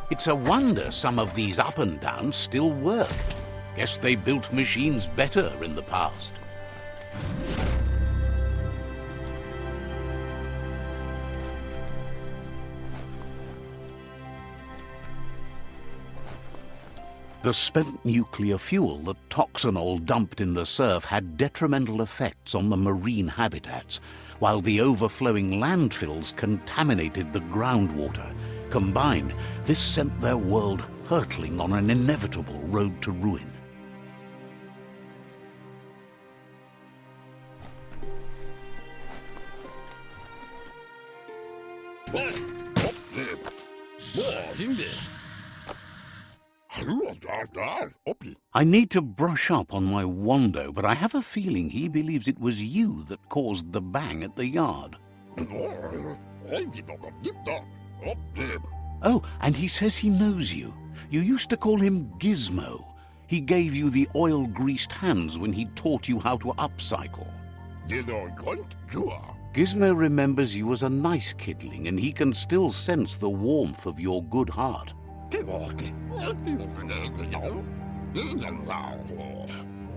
It's a wonder some of these up and downs still work. Guess they built machines better in the past. The spent nuclear fuel that Toxanol dumped in the surf had detrimental effects on the marine habitats, while the overflowing landfills contaminated the groundwater. Combined, this sent their world hurtling on an inevitable road to ruin. I need to brush up on my Wando, but I have a feeling he believes it was you that caused the bang at the yard. Oh, and he says he knows you. You used to call him Gizmo. He gave you the oil-greased hands when he taught you how to upcycle. Gizmo remembers you as a nice kidling, and he can still sense the warmth of your good heart.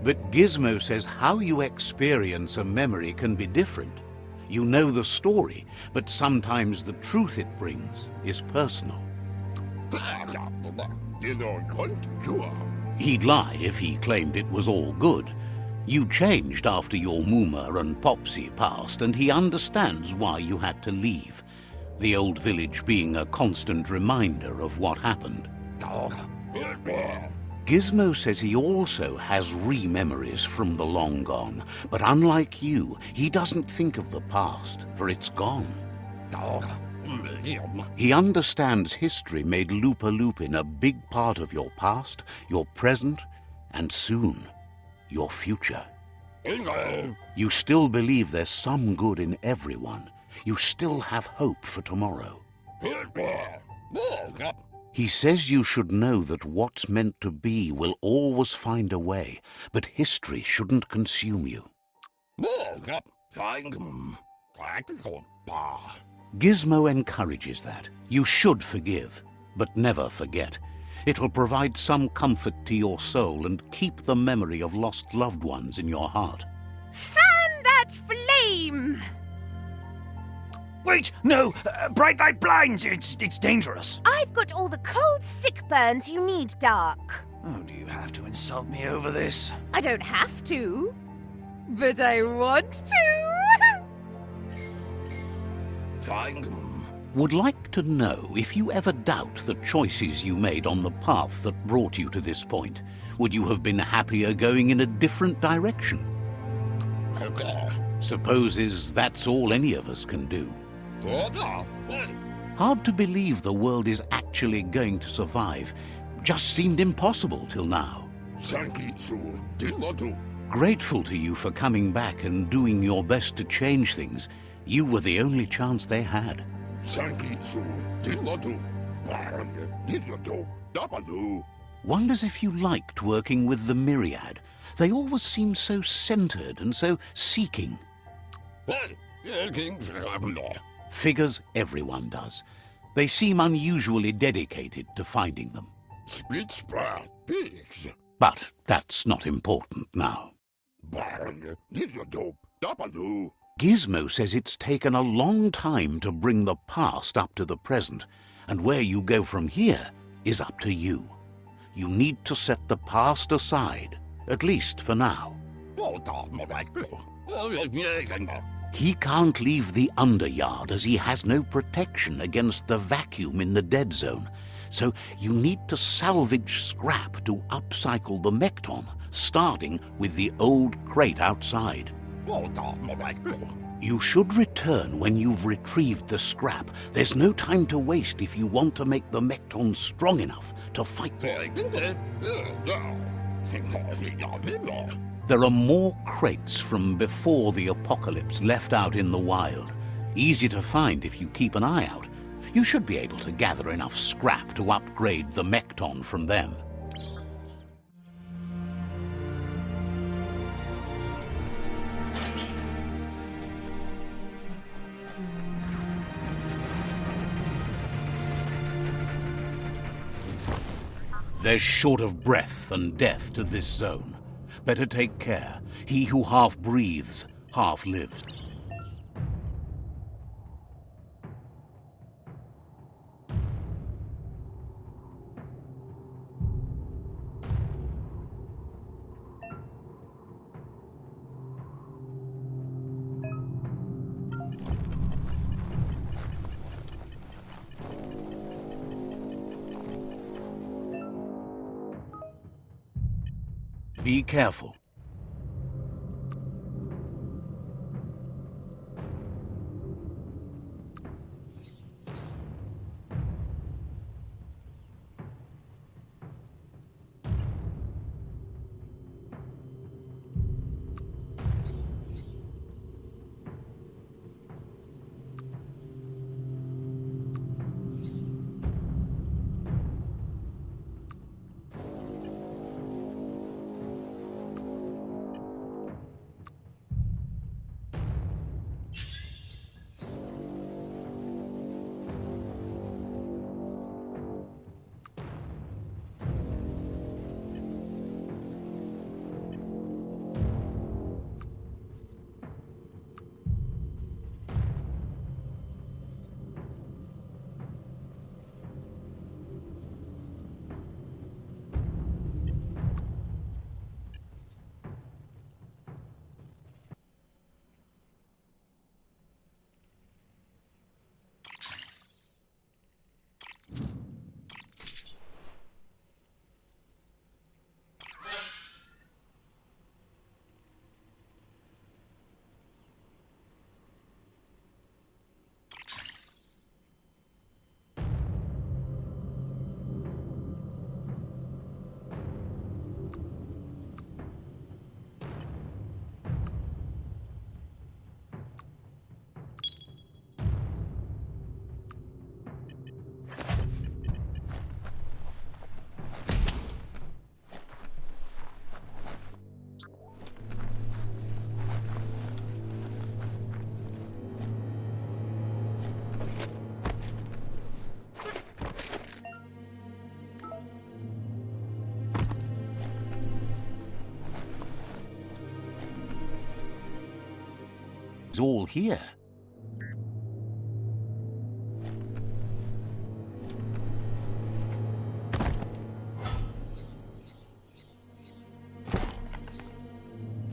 But Gizmo says how you experience a memory can be different. You know the story, but sometimes the truth it brings is personal. He'd lie if he claimed it was all good. You changed after your Mooma and Popsy passed, and he understands why you had to leave. The old village being a constant reminder of what happened. Gizmo says he also has re-memories from the long gone, but unlike you, he doesn't think of the past, for it's gone. He understands history made Loopin a big part of your past, your present, and soon, your future. You still believe there's some good in everyone. You still have hope for tomorrow. He says you should know that what's meant to be will always find a way, but history shouldn't consume you. Gizmo encourages that. You should forgive, but never forget. It'll provide some comfort to your soul and keep the memory of lost loved ones in your heart. Fan that flame! Wait, no! Bright light blinds! It's dangerous! I've got all the cold sick burns you need, Dark. Oh, do you have to insult me over this? I don't have to, but I want to. Would like to know if you ever doubt the choices you made on the path that brought you to this point. Would you have been happier going in a different direction? Supposes that's all any of us can do. Hard to believe the world is actually going to survive. Just seemed impossible till now. Grateful to you for coming back and doing your best to change things. You were the only chance they had. Wonders if you liked working with the Myriad. They always seem so centered and so seeking. Figures everyone does. They seem unusually dedicated to finding them. But that's not important now. Gizmo says it's taken a long time to bring the past up to the present, and where you go from here is up to you. You need to set the past aside, at least for now. He can't leave the underyard as he has no protection against the vacuum in the dead zone, so you need to salvage scrap to upcycle the Mekton, starting with the old crate outside. You should return when you've retrieved the scrap. There's no time to waste if you want to make the Mekton strong enough to fight. There are more crates from before the apocalypse left out in the wild. Easy to find if you keep an eye out. You should be able to gather enough scrap to upgrade the Mekton from them. There's short of breath and death to this zone. Better take care. He who half breathes, half lives. Be careful. It's all here.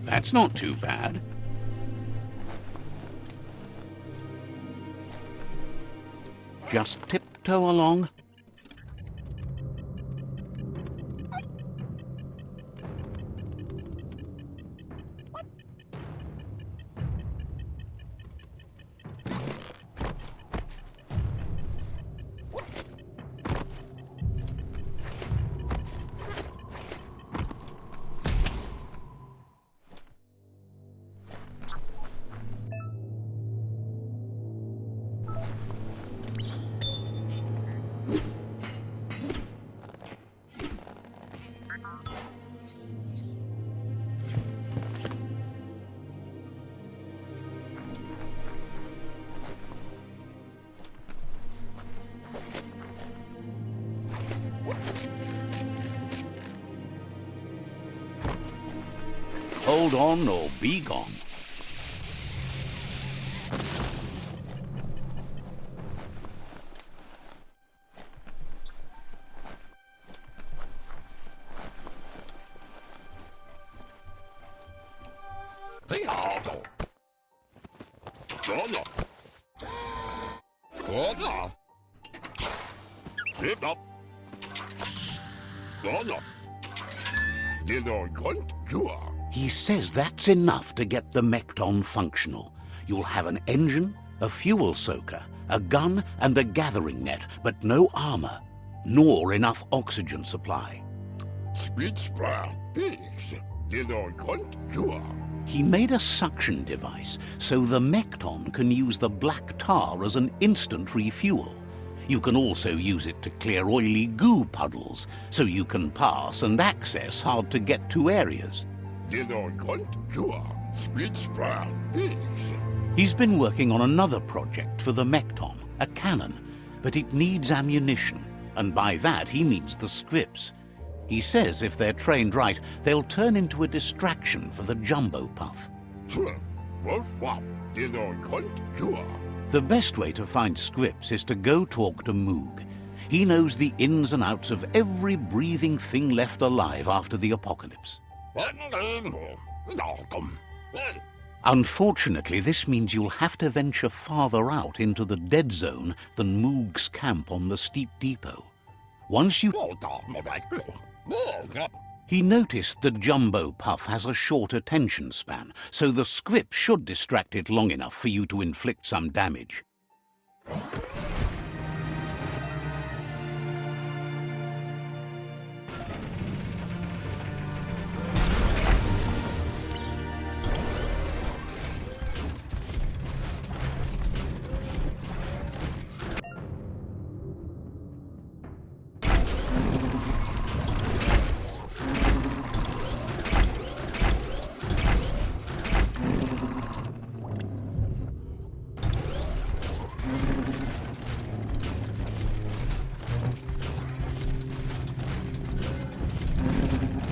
That's not too bad. Just tiptoe along. Hold on or be gone. He says that's enough to get the Mekton functional. You'll have an engine, a fuel soaker, a gun, and a gathering net, but no armor, nor enough oxygen supply. He made a suction device so the Mekton can use the black tar as an instant refuel. You can also use it to clear oily goo puddles, so you can pass and access hard-to-get-to areas. He's been working on another project for the Mekton, a cannon, but it needs ammunition, and by that he means the scripts. He says if they're trained right, they'll turn into a distraction for the jumbo puff. The best way to find Scripps is to go talk to Moog. He knows the ins and outs of every breathing thing left alive after the apocalypse. Unfortunately, this means you'll have to venture farther out into the dead zone than Moog's camp on the steep depot. Once you... He noticed the jumbo puff has a short attention span, so the script should distract it long enough for you to inflict some damage.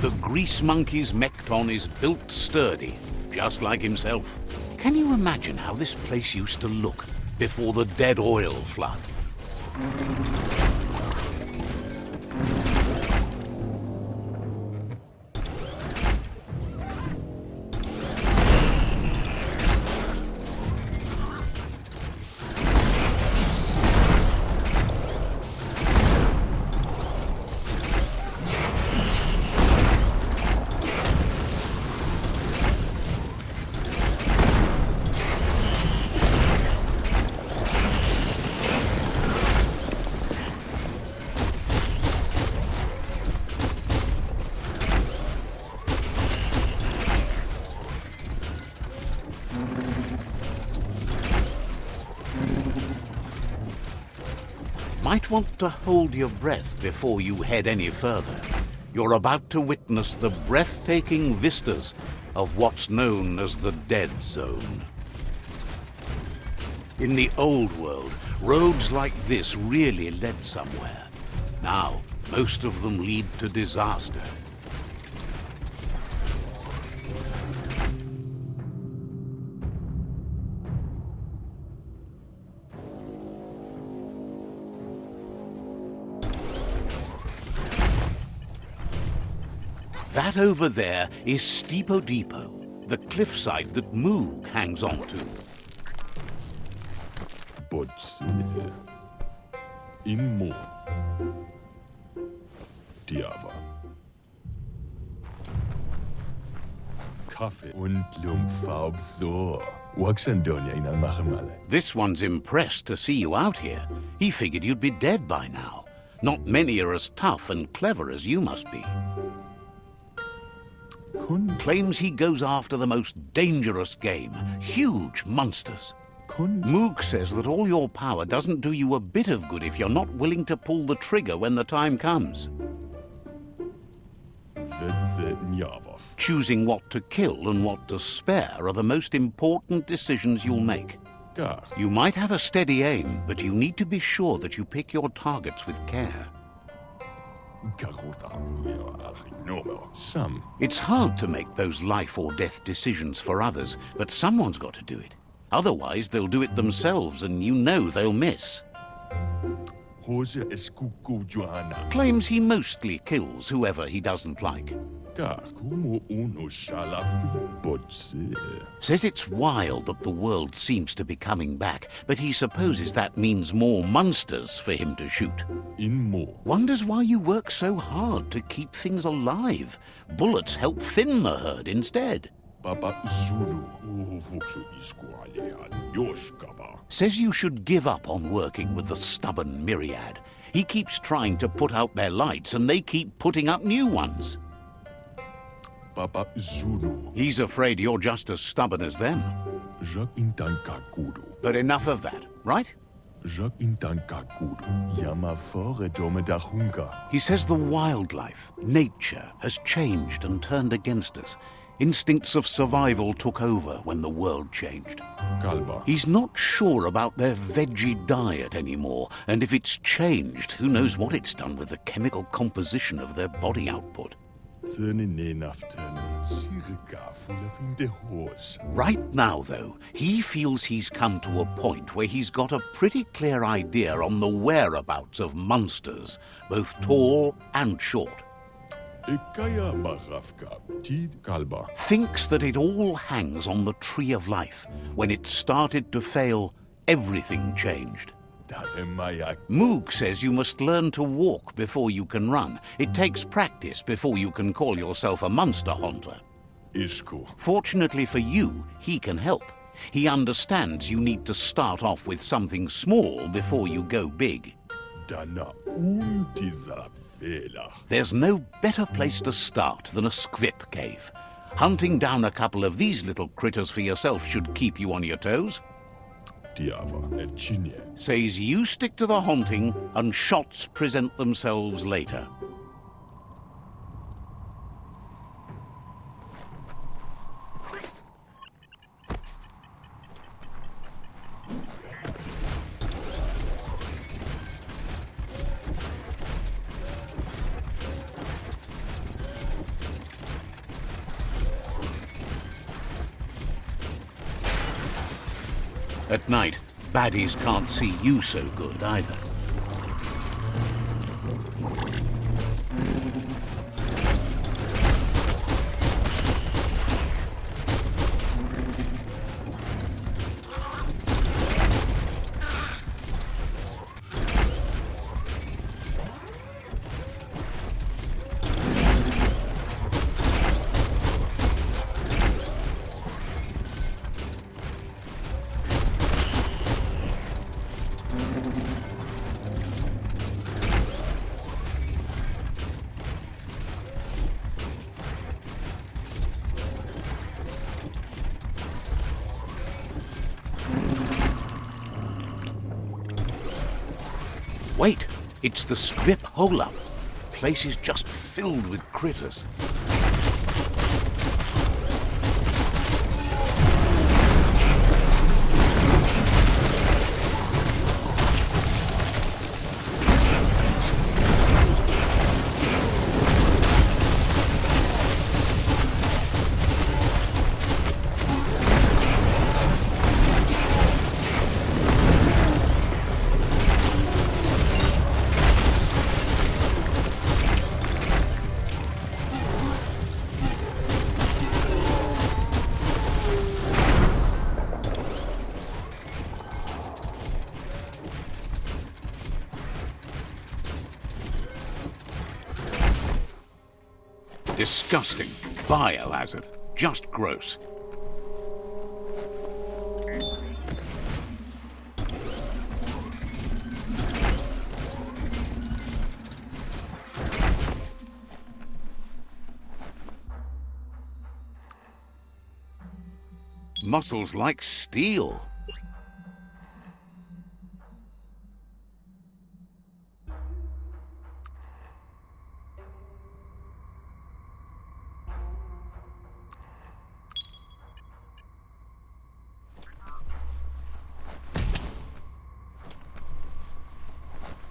The grease monkey's mekton is built sturdy, just like himself. Can you imagine how this place used to look before the dead oil flood? Might want to hold your breath before you head any further. You're about to witness the breathtaking vistas of what's known as the Dead Zone. In the old world, roads like this really led somewhere. Now, most of them lead to disaster. That over there is Steepo Depot, the cliffside that Moog hangs on to. This one's impressed to see you out here. He figured you'd be dead by now. Not many are as tough and clever as you must be. Claims he goes after the most dangerous game, huge monsters. Moog says that all your power doesn't do you a bit of good if you're not willing to pull the trigger when the time comes. Choosing what to kill and what to spare are the most important decisions you'll make. You might have a steady aim, but you need to be sure that you pick your targets with care. It's hard to make those life or death decisions for others, but someone's got to do it. Otherwise, they'll do it themselves, and you know they'll miss. Claims he mostly kills whoever he doesn't like. Says it's wild that the world seems to be coming back, but he supposes that means more monsters for him to shoot. Wonders why you work so hard to keep things alive. Bullets help thin the herd instead. Says you should give up on working with the stubborn myriad. He keeps trying to put out their lights and they keep putting up new ones. He's afraid you're just as stubborn as them. But enough of that, right? He says the wildlife, nature, has changed and turned against us. Instincts of survival took over when the world changed. Kalba. He's not sure about their veggie diet anymore, and if it's changed, who knows what it's done with the chemical composition of their body output. Right now, though, he feels he's come to a point where he's got a pretty clear idea on the whereabouts of monsters, both tall and short. Thinks that it all hangs on the tree of life. When it started to fail, everything changed. Moog says you must learn to walk before you can run. It takes practice before you can call yourself a monster hunter. Fortunately for you, he can help. He understands you need to start off with something small before you go big. There's no better place to start than a squip cave. Hunting down a couple of these little critters for yourself should keep you on your toes. Says you stick to the haunting and shots present themselves later. At night, baddies can't see you so good either. Wait, it's the scrip hole-up. Place is just filled with critters. Disgusting. Biohazard. Just gross. Muscles like steel.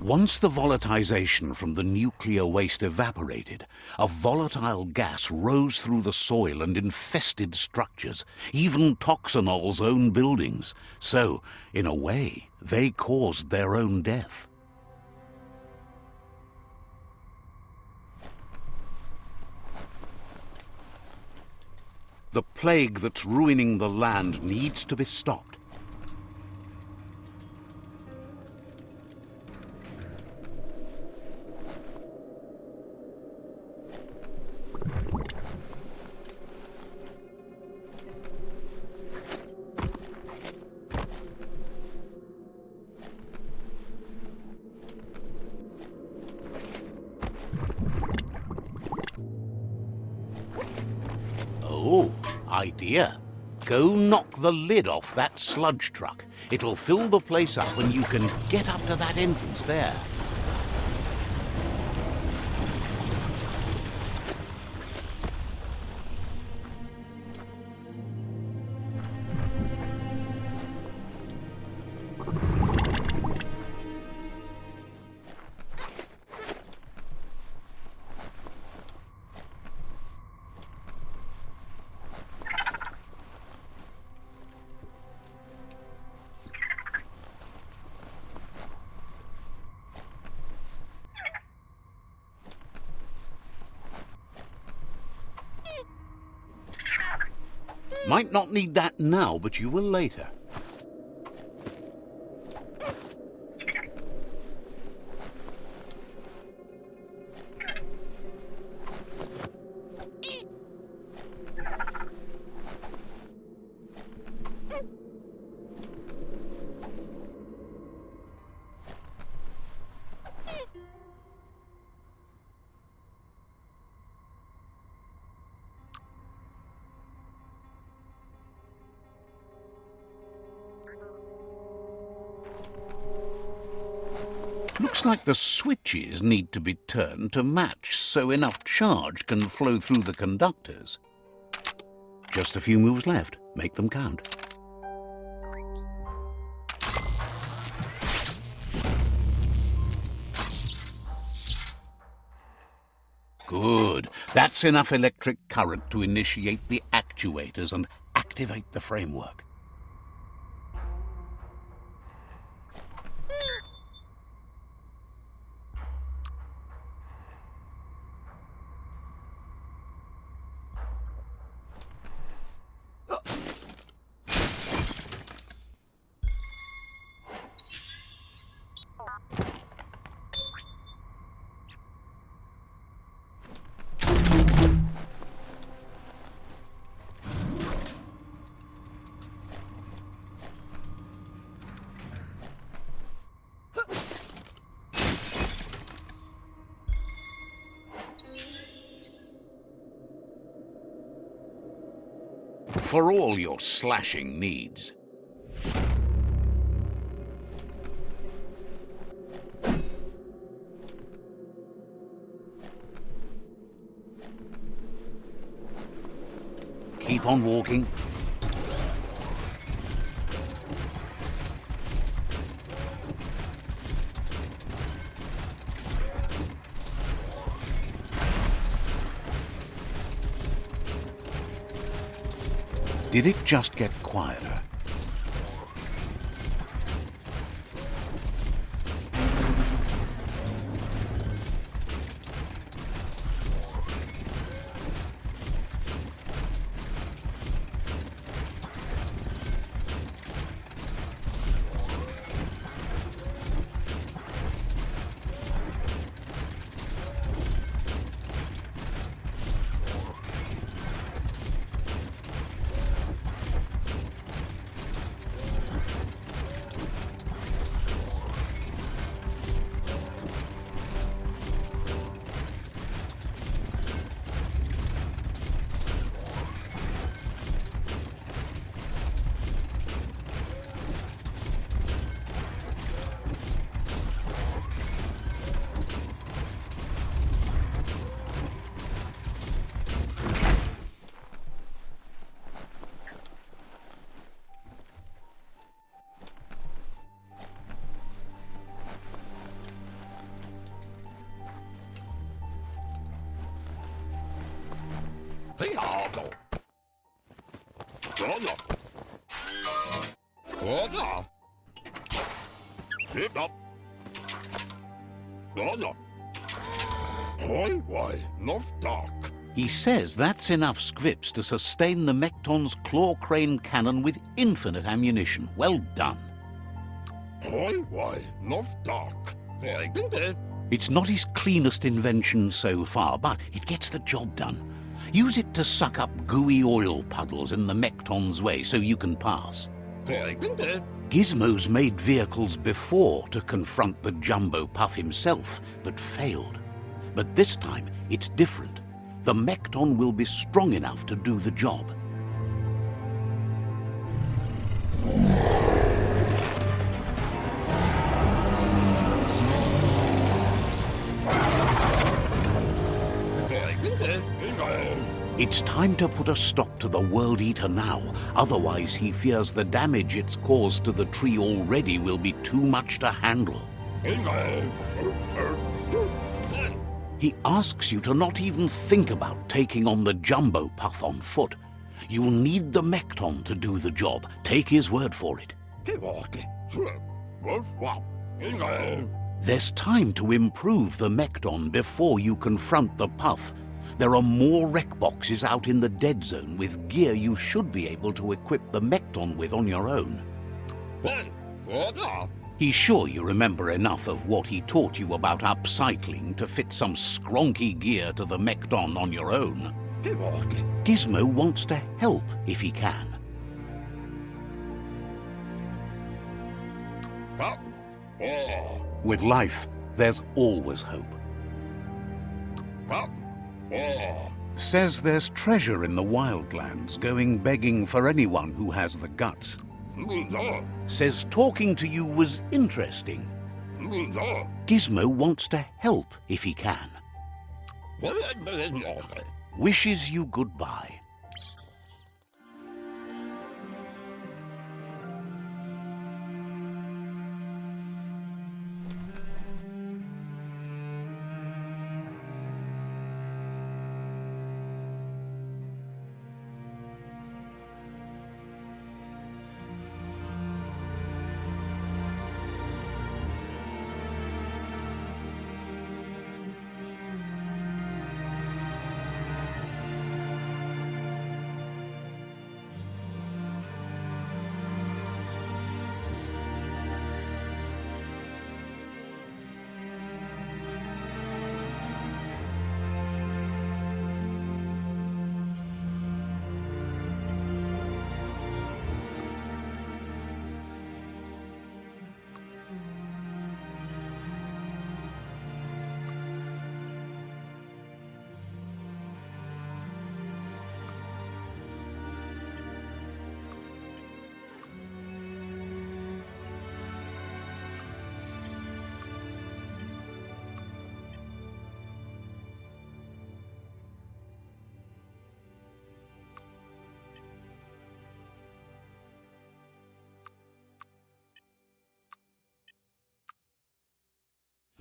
Once the volatilization from the nuclear waste evaporated, a volatile gas rose through the soil and infested structures, even Toxanol's own buildings. So, in a way, they caused their own death. The plague that's ruining the land needs to be stopped. Oh, idea. Go knock the lid off that sludge truck. It'll fill the place up and you can get up to that entrance there. Might not need that now, but you will later. Looks like the switches need to be turned to match so enough charge can flow through the conductors. Just a few moves left. Make them count. Good. That's enough electric current to initiate the actuators and activate the framework. For all your slashing needs. Keep on walking. Did it just get quieter? He says that's enough scripts to sustain the Mekton's claw crane cannon with infinite ammunition. Well done. It's not his cleanest invention so far, but it gets the job done. Use it to suck up gooey oil puddles in the Mekton's way so you can pass. Gizmo's made vehicles before to confront the Jumbo Puff himself, but failed. But this time, it's different. The Mekton will be strong enough to do the job. It's time to put a stop to the World Eater now. Otherwise, he fears the damage it's caused to the tree already will be too much to handle. He asks you to not even think about taking on the Jumbo Puff on foot. You'll need the Mekton to do the job. Take his word for it. There's time to improve the Mekton before you confront the Puff. There are more wreck boxes out in the dead zone with gear you should be able to equip the Mekton with on your own. He's sure you remember enough of what he taught you about upcycling to fit some skronky gear to the Mekton on your own. Gizmo wants to help if he can. With life, there's always hope. Says there's treasure in the wildlands going begging for anyone who has the guts. Says talking to you was interesting. Gizmo wants to help if he can. Wishes you goodbye.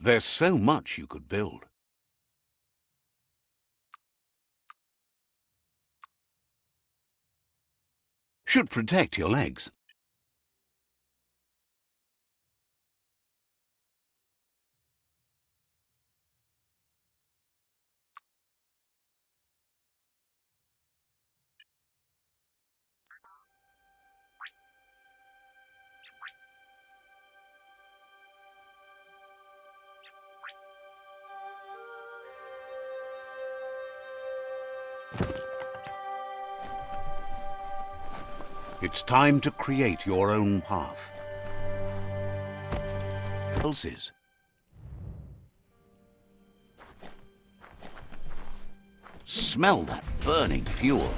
There's so much you could build. Should protect your legs. It's time to create your own path. Pulses. Smell that burning fuel.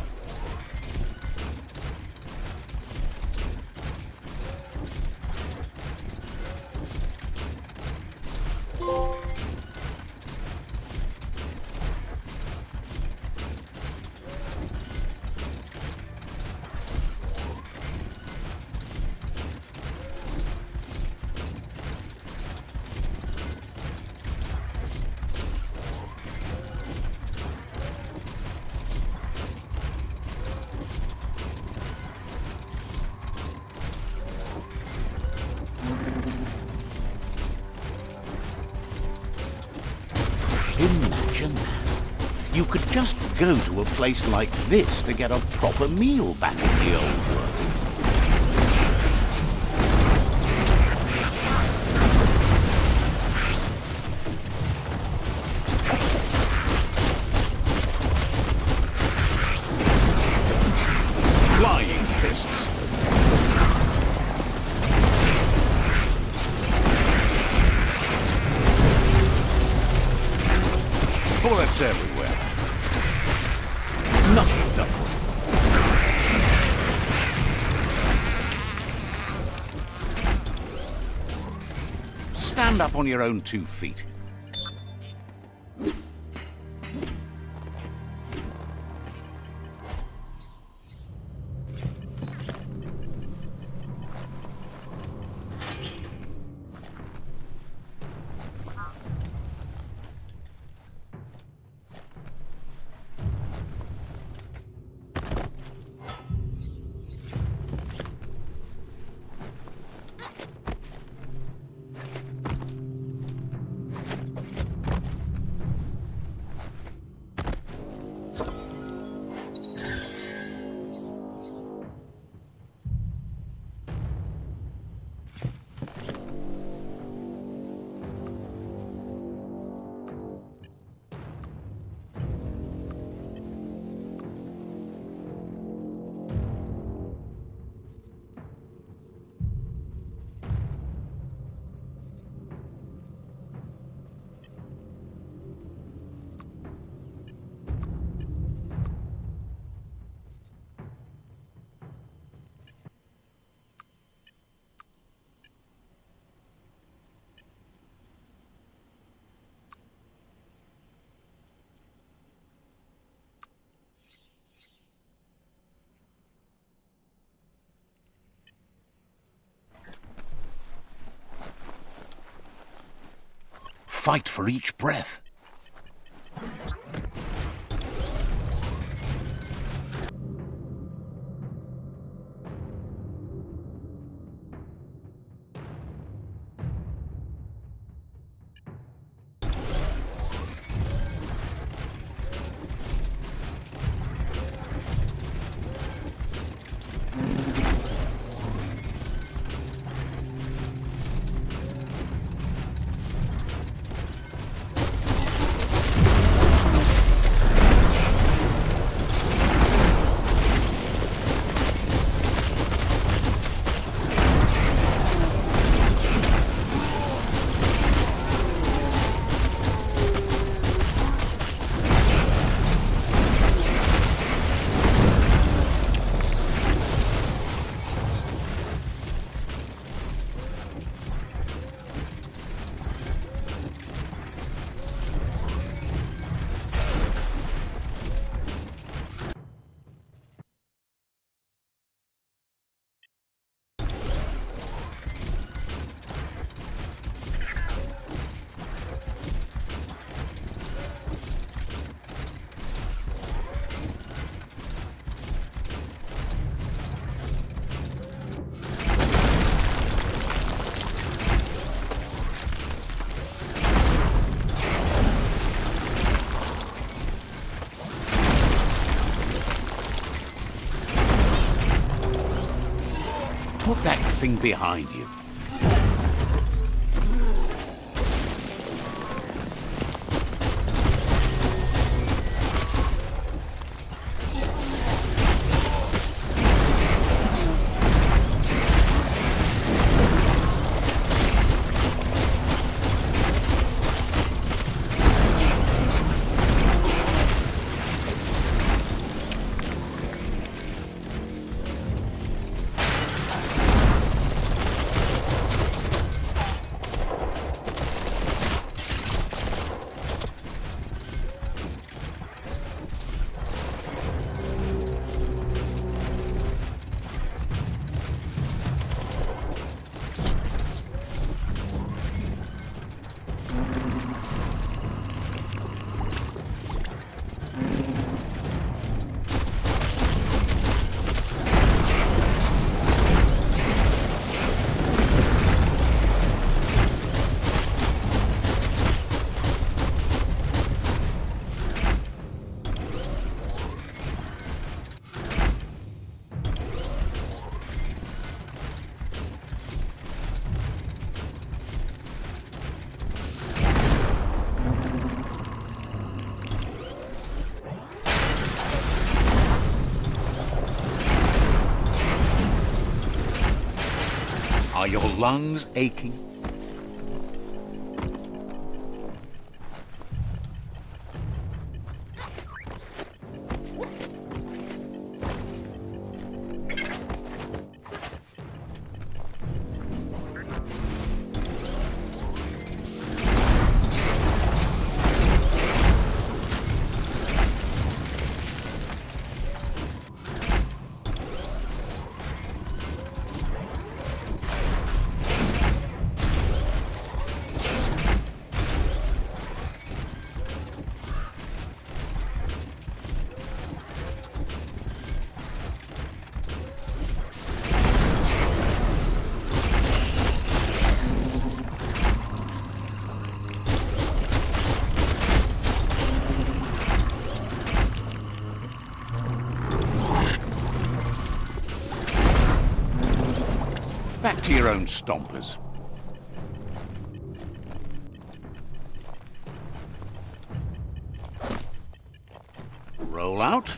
Imagine that. You could just go to a place like this to get a proper meal back in the old world. Flying fists. Bullets everywhere. Nothing done. Stand up on your own 2 feet. fight for each breath. Put that thing behind you. Are your lungs aching? Back to your own stompers. Roll out.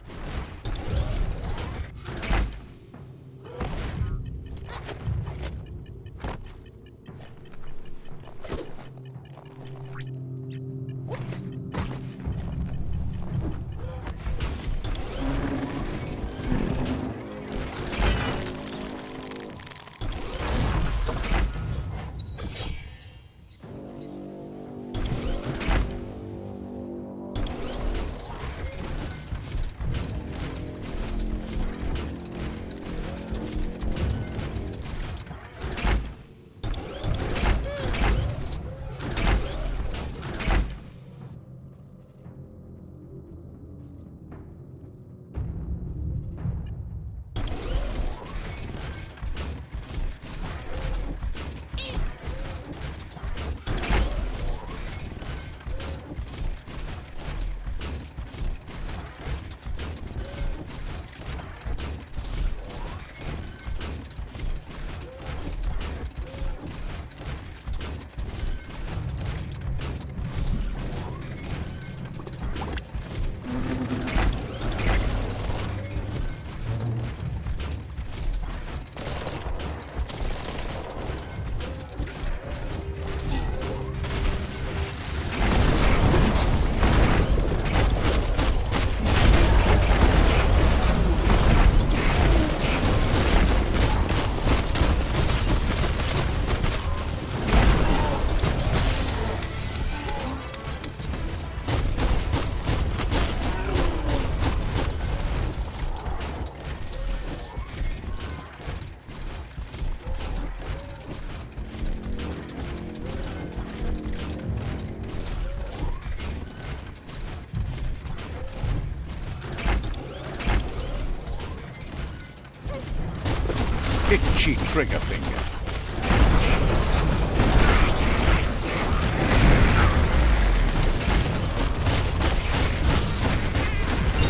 Itchy trigger finger.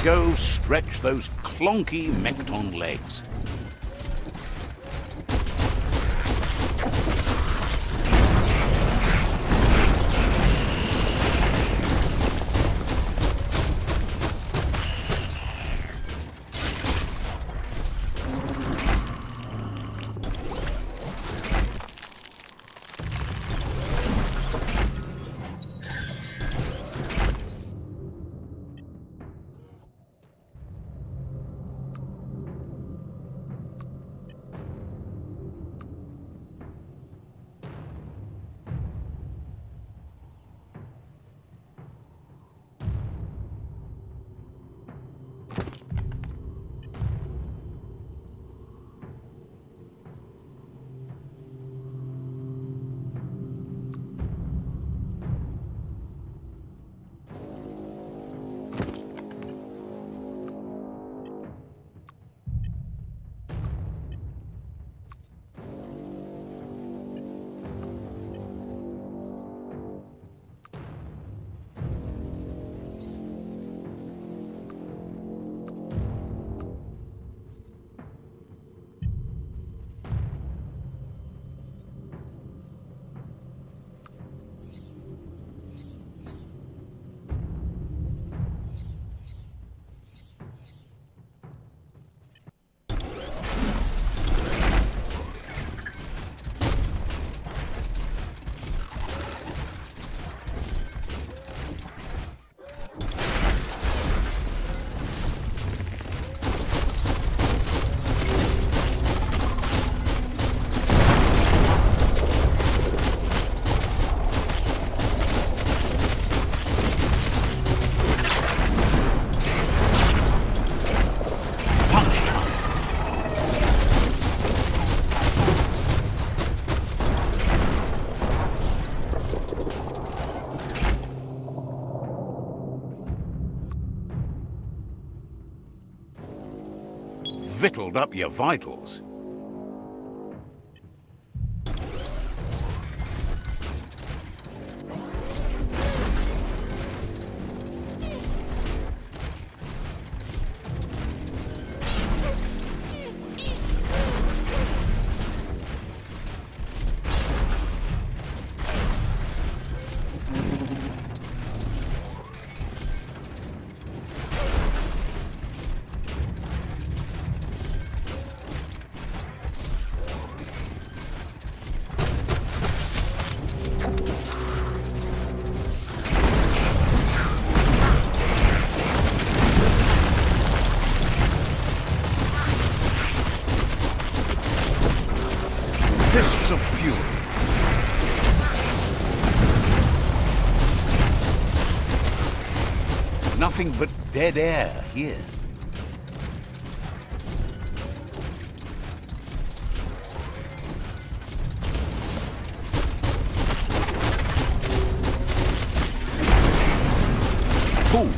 Go stretch those clonky Mecton legs. Victualled up your vitals. Fists of fury. Nothing but dead air here. Cool.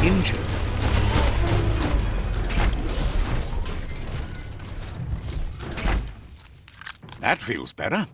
Injured. That feels better.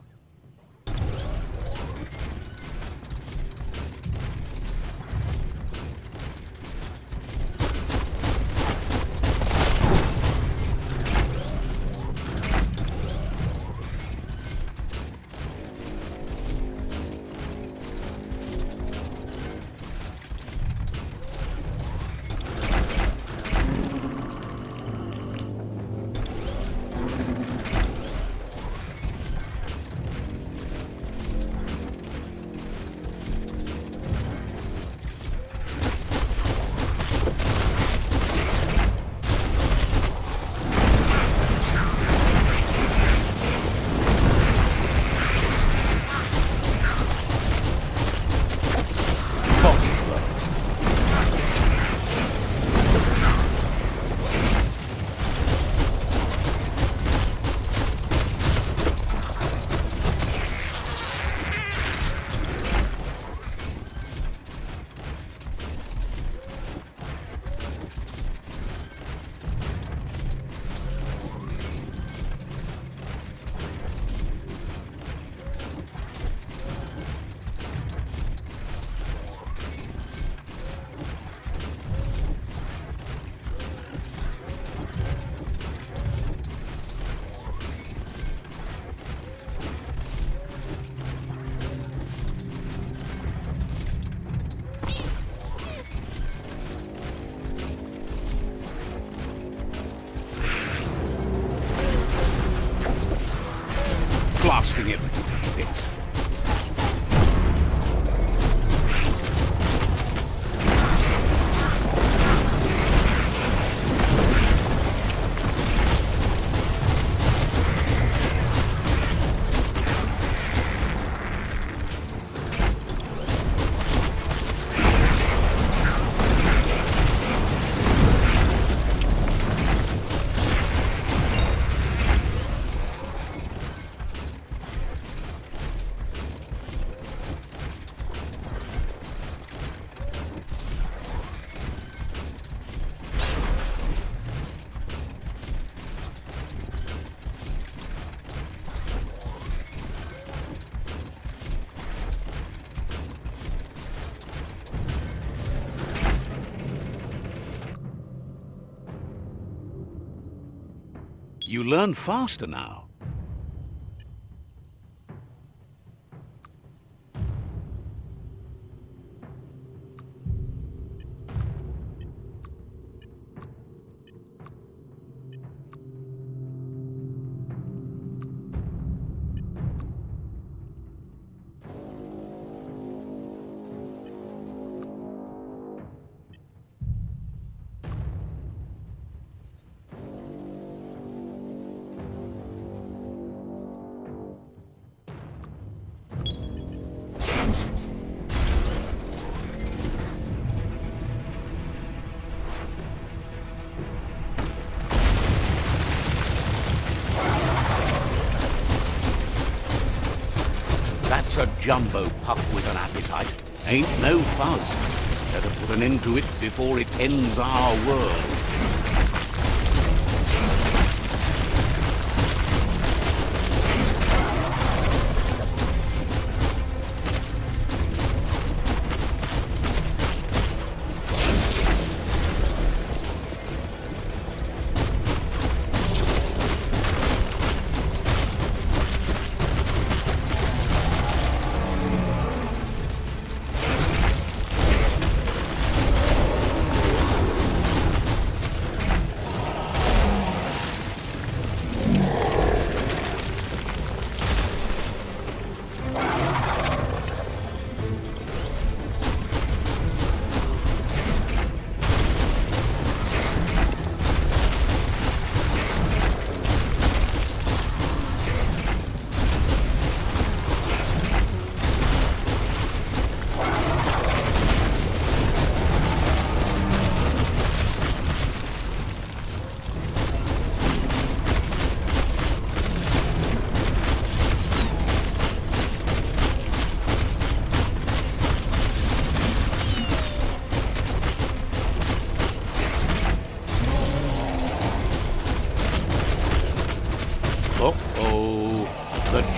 Blasting everything to bits. You learn faster now. That's a jumbo pup with an appetite. Ain't no fuzz. Better put an end to it before it ends our world.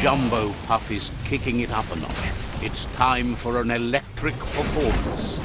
Jumbo Puff is kicking it up a notch. It's time for an electric performance.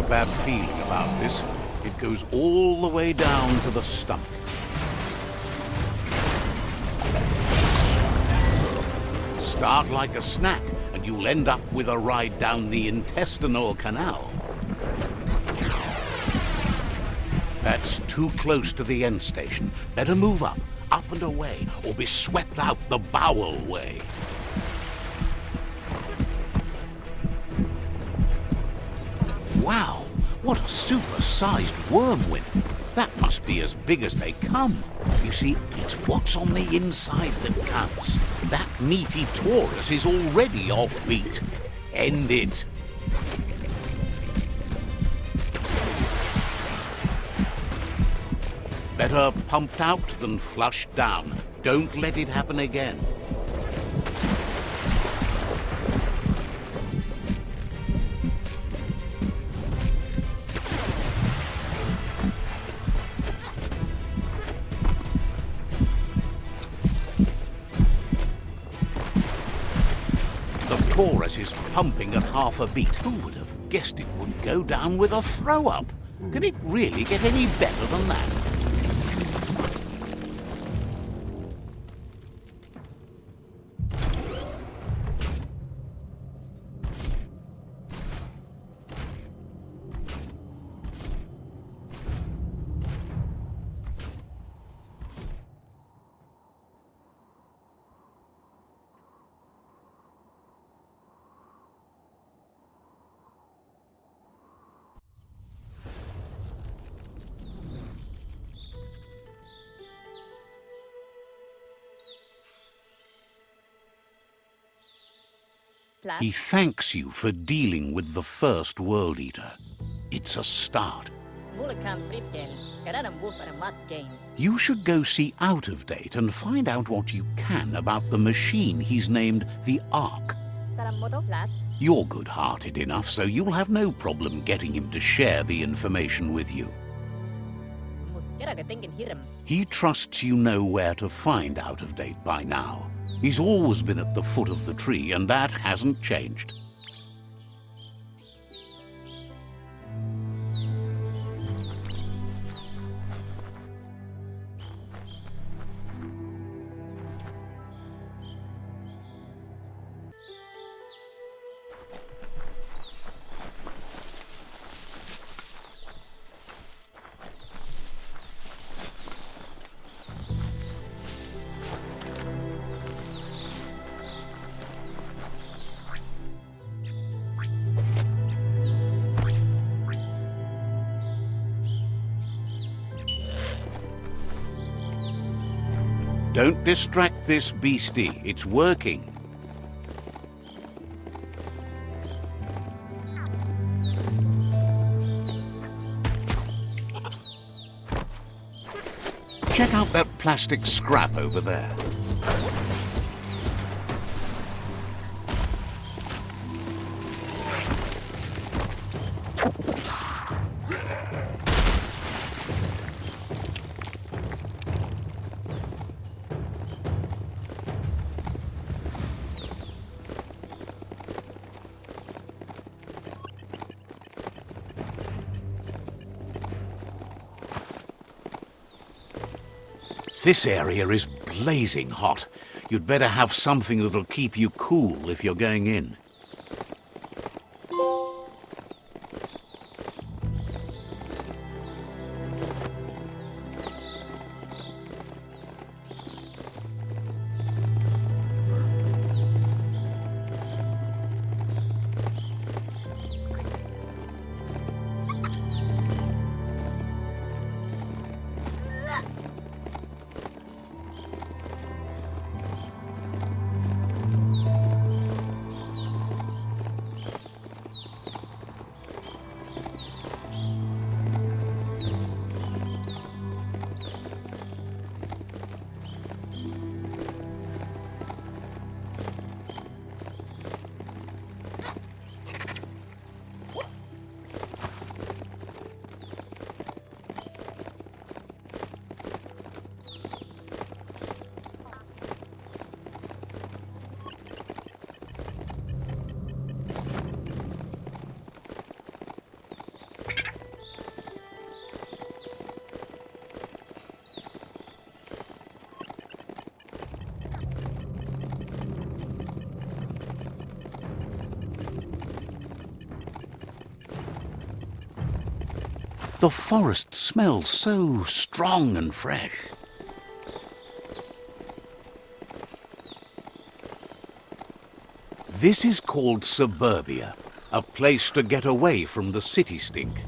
Bad feeling about this. It goes all the way down to the stomach. Start like a snack, and you'll end up with a ride down the intestinal canal. That's too close to the end station. Better move up and away, or be swept out the bowel way. Wow, what a super-sized wormwind. That must be as big as they come. You see, it's what's on the inside that counts. That meaty Taurus is already offbeat. End it. Better pumped out than flushed down. Don't let it happen again. Taurus is pumping at half a beat. Who would have guessed it would go down with a throw-up? Can it really get any better than that? He thanks you for dealing with the first World Eater. It's a start. You should go see Out of Date and find out what you can about the machine he's named the Ark. You're good-hearted enough, so you'll have no problem getting him to share the information with you. He trusts you know where to find Out of Date by now. He's always been at the foot of the tree, and that hasn't changed. Don't distract this beastie. It's working. Check out that plastic scrap over there. This area is blazing hot. You'd better have something that'll keep you cool if you're going in. The forest smells so strong and fresh. This is called suburbia, a place to get away from the city stink.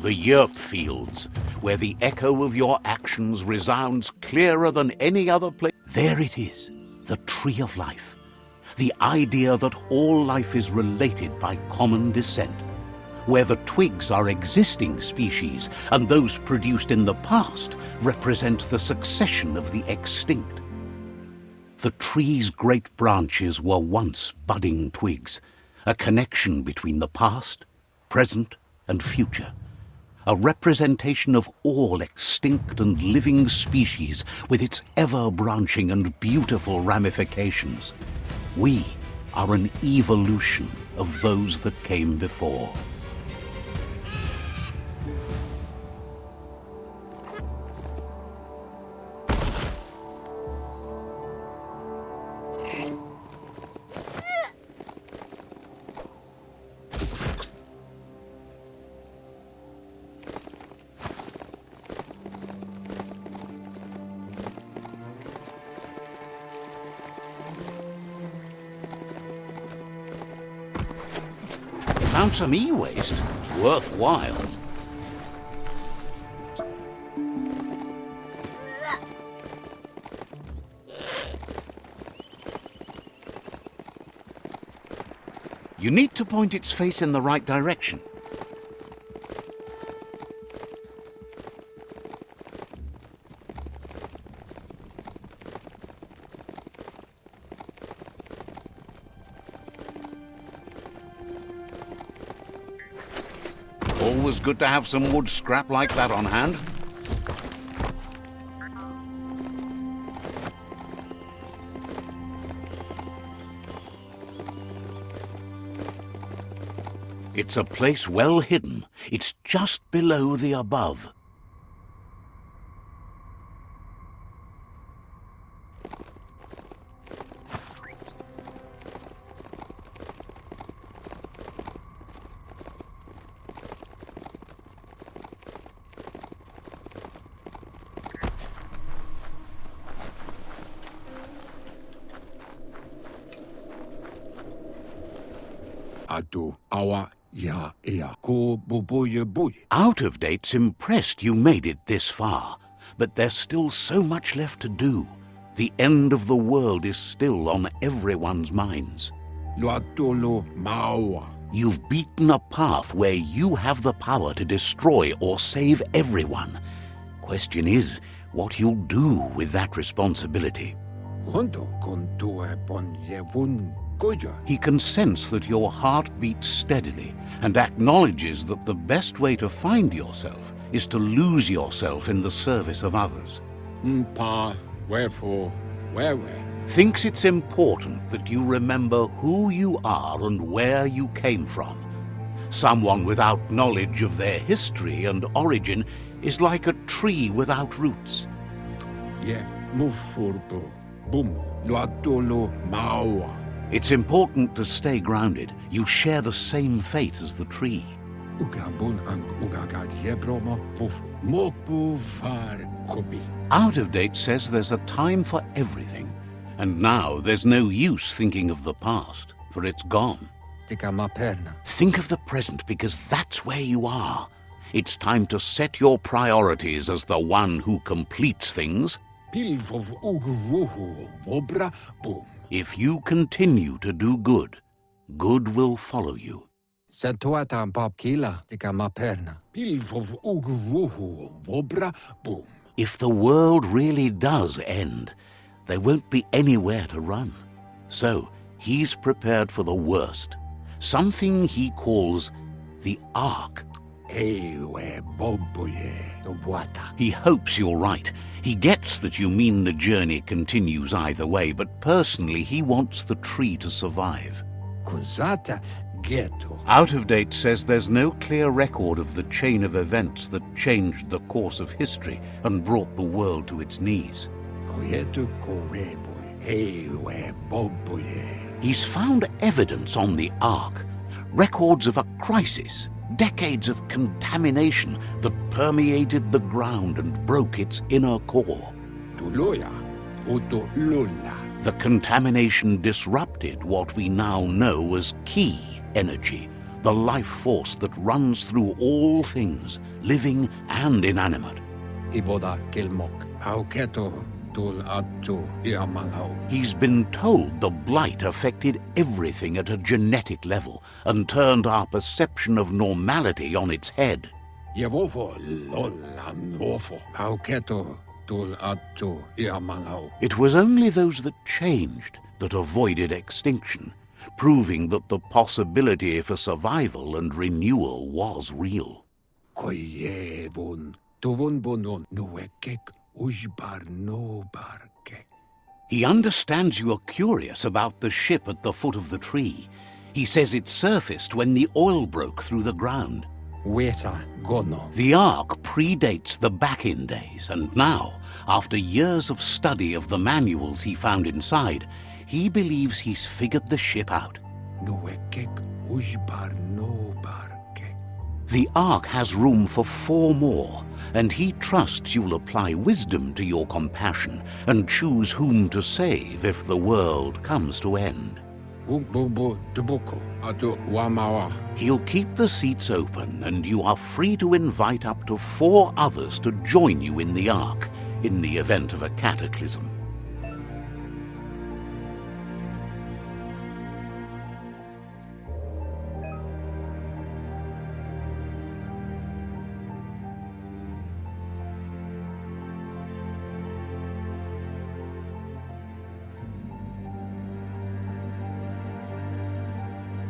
The yerp fields, where the echo of your actions resounds clearer than any other place. There it is, the tree of life. The idea that all life is related by common descent, where the twigs are existing species and those produced in the past represent the succession of the extinct. The tree's great branches were once budding twigs, a connection between the past, present, and future. A representation of all extinct and living species with its ever-branching and beautiful ramifications. We are an evolution of those that came before. Found some e-waste. It's worthwhile. You need to point its face in the right direction. Always good to have some wood scrap like that on hand. It's a place well hidden. It's just below the above. atu awa ya ea ko bubuye buye. Out of Date's impressed you made it this far, but there's still so much left to do. The end of the world is still on everyone's minds. Luatolo maua. You've beaten a path where you have the power to destroy or save everyone. Question is, what you'll do with that responsibility. Honto kontue pon yevun goja. He can sense that your heart beats steadily and acknowledges that the best way to find yourself is to lose yourself in the service of others. Mpa, wherefore, where? Thinks it's important that you remember who you are and where you came from. Someone without knowledge of their history and origin is like a tree without roots. Yeah, mufurbo, bum, luatolo maua. It's important to stay grounded. You share the same fate as the tree. Ugambun ang ugagad yebromo buf, mopu var kobi. Out of Date says there's a time for everything. And now there's no use thinking of the past, for it's gone. Tika maperna. Think of the present, because that's where you are. It's time to set your priorities as the one who completes things. Pilvov ugvuhu vobra boom. If you continue to do good, good will follow you. Sentuata pop kila tika maperna. Pilvov ugvuhu vobra boom. If the world really does end, there won't be anywhere to run. So he's prepared for the worst, something he calls the Ark. Ewe bobuye the water. He hopes you're right. He gets that you mean the journey continues either way, but personally he wants the tree to survive. Kuzata ghetto. Out of Date says there's no clear record of the chain of events that changed the course of history and brought the world to its knees. Koyetu koreboy. Ewe bobuye. He's found evidence on the Ark, records of a crisis, decades of contamination that permeated the ground and broke its inner core. Tuloya. Uto lula. The contamination disrupted what we now know as key energy, the life force that runs through all things, living and inanimate. Iboda kilmok. Auketo tul atu iamanau. He's been told the blight affected everything at a genetic level and turned our perception of normality on its head. Yevofo lola nofo. Auketo tul atu iamanau. It was only those that changed that avoided extinction, proving that the possibility for survival and renewal was real. Koyevun tuvun bonon nuekek ujbar no barke. He understands you are curious about the ship at the foot of the tree. He says it surfaced when the oil broke through the ground. Weta gono. The Ark predates the back-in days, and now, after years of study of the manuals he found inside, he believes he's figured the ship out. Nuekek ujbar no barke. The Ark has room for 4 more, and he trusts you'll apply wisdom to your compassion and choose whom to save if the world comes to end. Umbubu dubuko atu wamawa. He'll keep the seats open, and you are free to invite up to 4 others to join you in the Ark in the event of a cataclysm.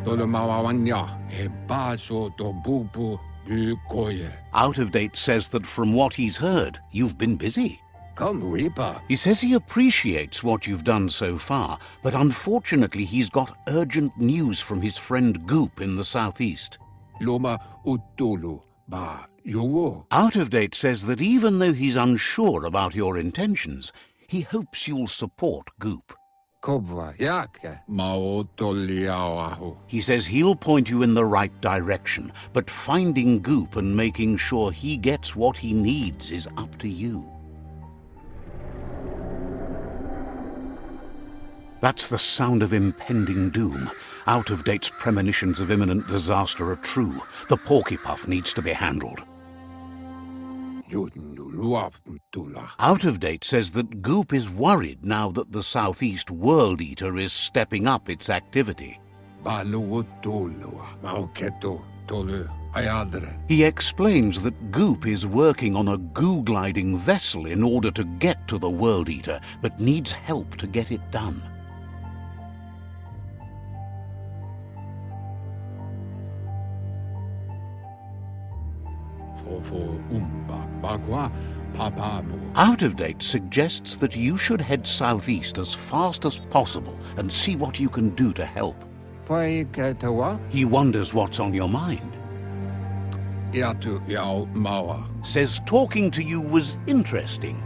Tolomawanya e baso to bubu bukoye. Out of Date says that from what he's heard, you've been busy. Come Reaper. He says he appreciates what you've done so far, but unfortunately he's got urgent news from his friend Goop in the southeast. Loma utulu ba yowo. Out of Date says that even though he's unsure about your intentions, he hopes you'll support Goop. Kobwa yake. Mao toliawahu. He says he'll point you in the right direction, but finding Goop and making sure he gets what he needs is up to you. That's the sound of impending doom. Out-of-date's premonitions of imminent disaster are true. The porcupine needs to be handled. Out-of-date says that Goop is worried now that the Southeast World Eater is stepping up its activity. He explains that Goop is working on a goo-gliding vessel in order to get to the World Eater, but needs help to get it done. Out-of-date suggests that you should head southeast as fast as possible and see what you can do to help. He wonders what's on your mind. Says talking to you was interesting.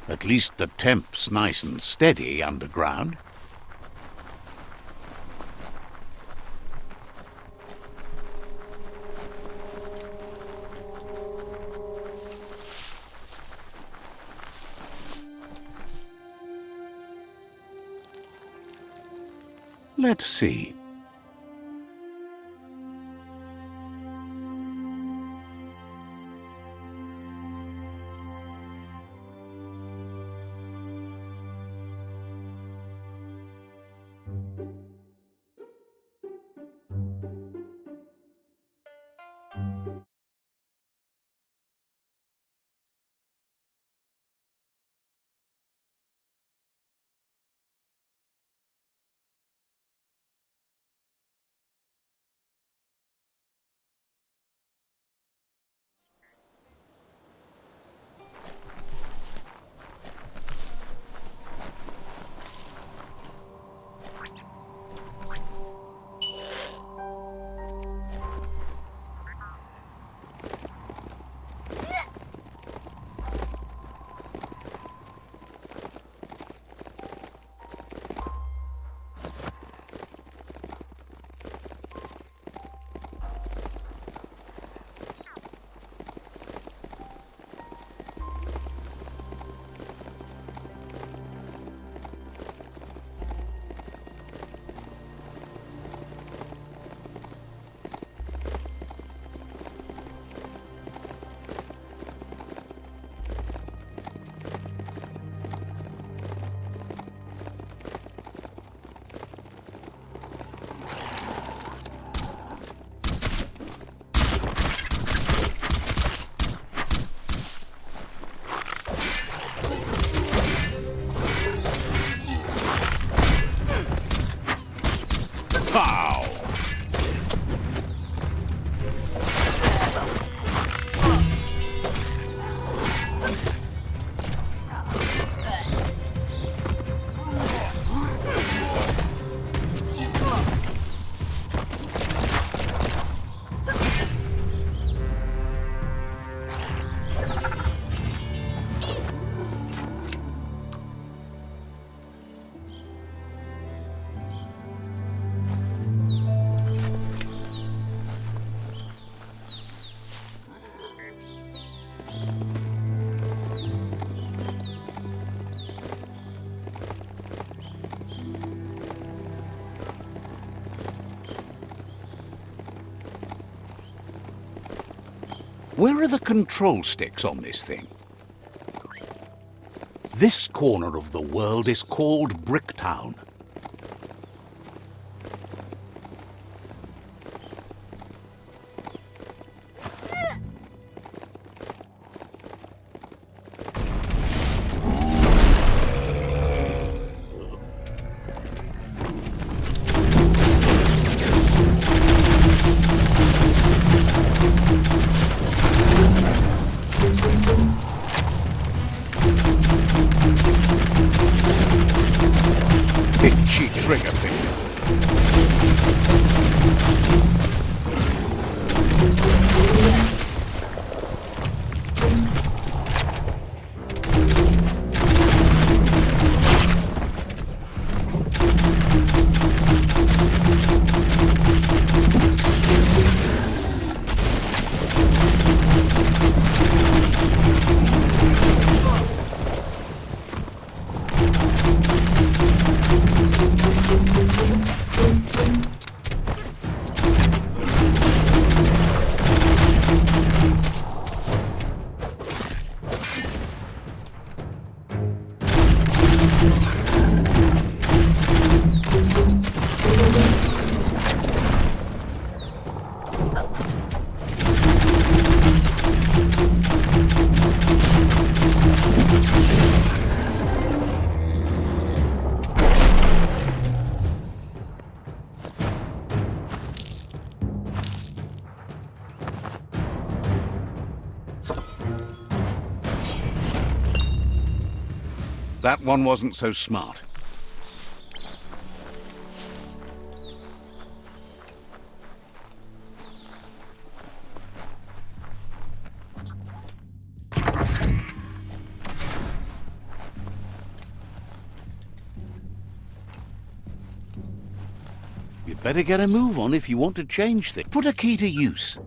At least the temp's nice and steady underground. Let's see. Where are the control sticks on this thing? This corner of the world is called Bricktown. Itchy trigger finger. That one wasn't so smart. You'd better get a move on if you want to change things. Put a key to use.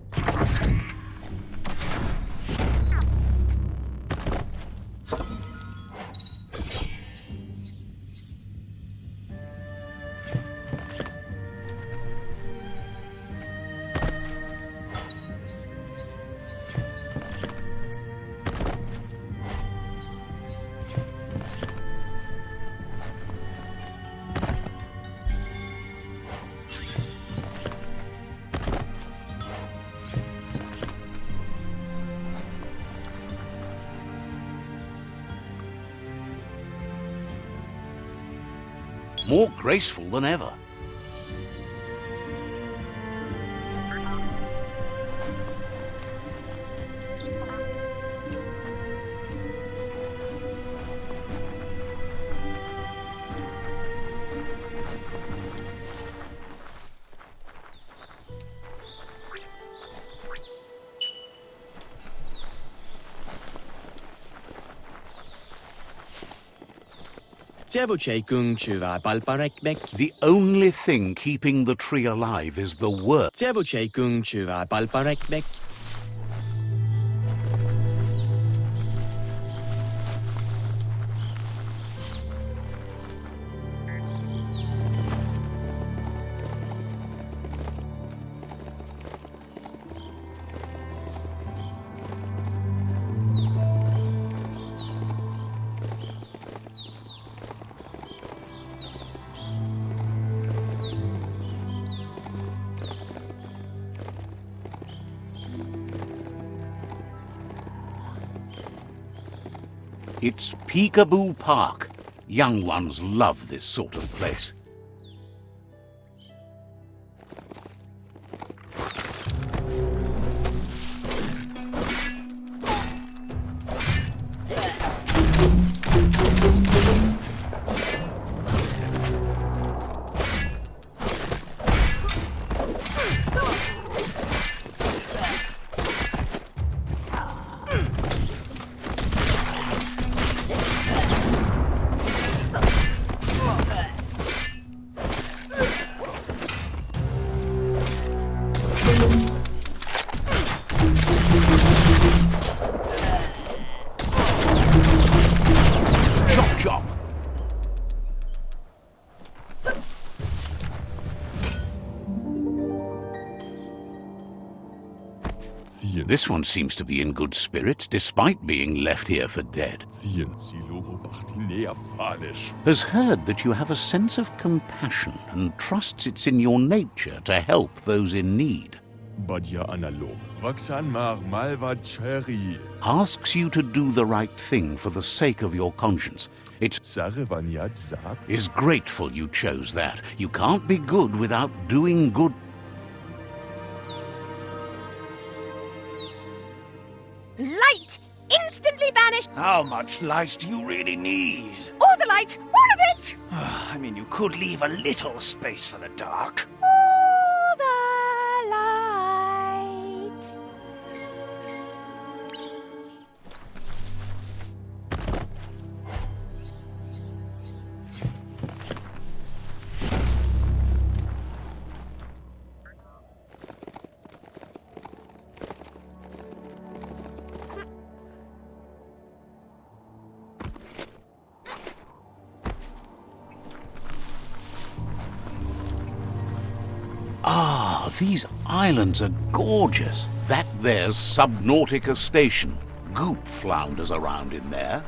More graceful than ever. The only thing keeping the tree alive is the work. It's Peekaboo Park. Young ones love this sort of place. This one seems to be in good spirits, despite being left here for dead. Has heard that you have a sense of compassion and trusts it's in your nature to help those in need. Asks you to do the right thing for the sake of your conscience. Is grateful you chose that. You can't be good without doing good. Light! Instantly vanished! How much light do you really need? All the light! All of it! I mean, you could leave a little space for the dark. All the light! Ah, these islands are gorgeous. That there's Subnautica Station. Goop flounders around in there.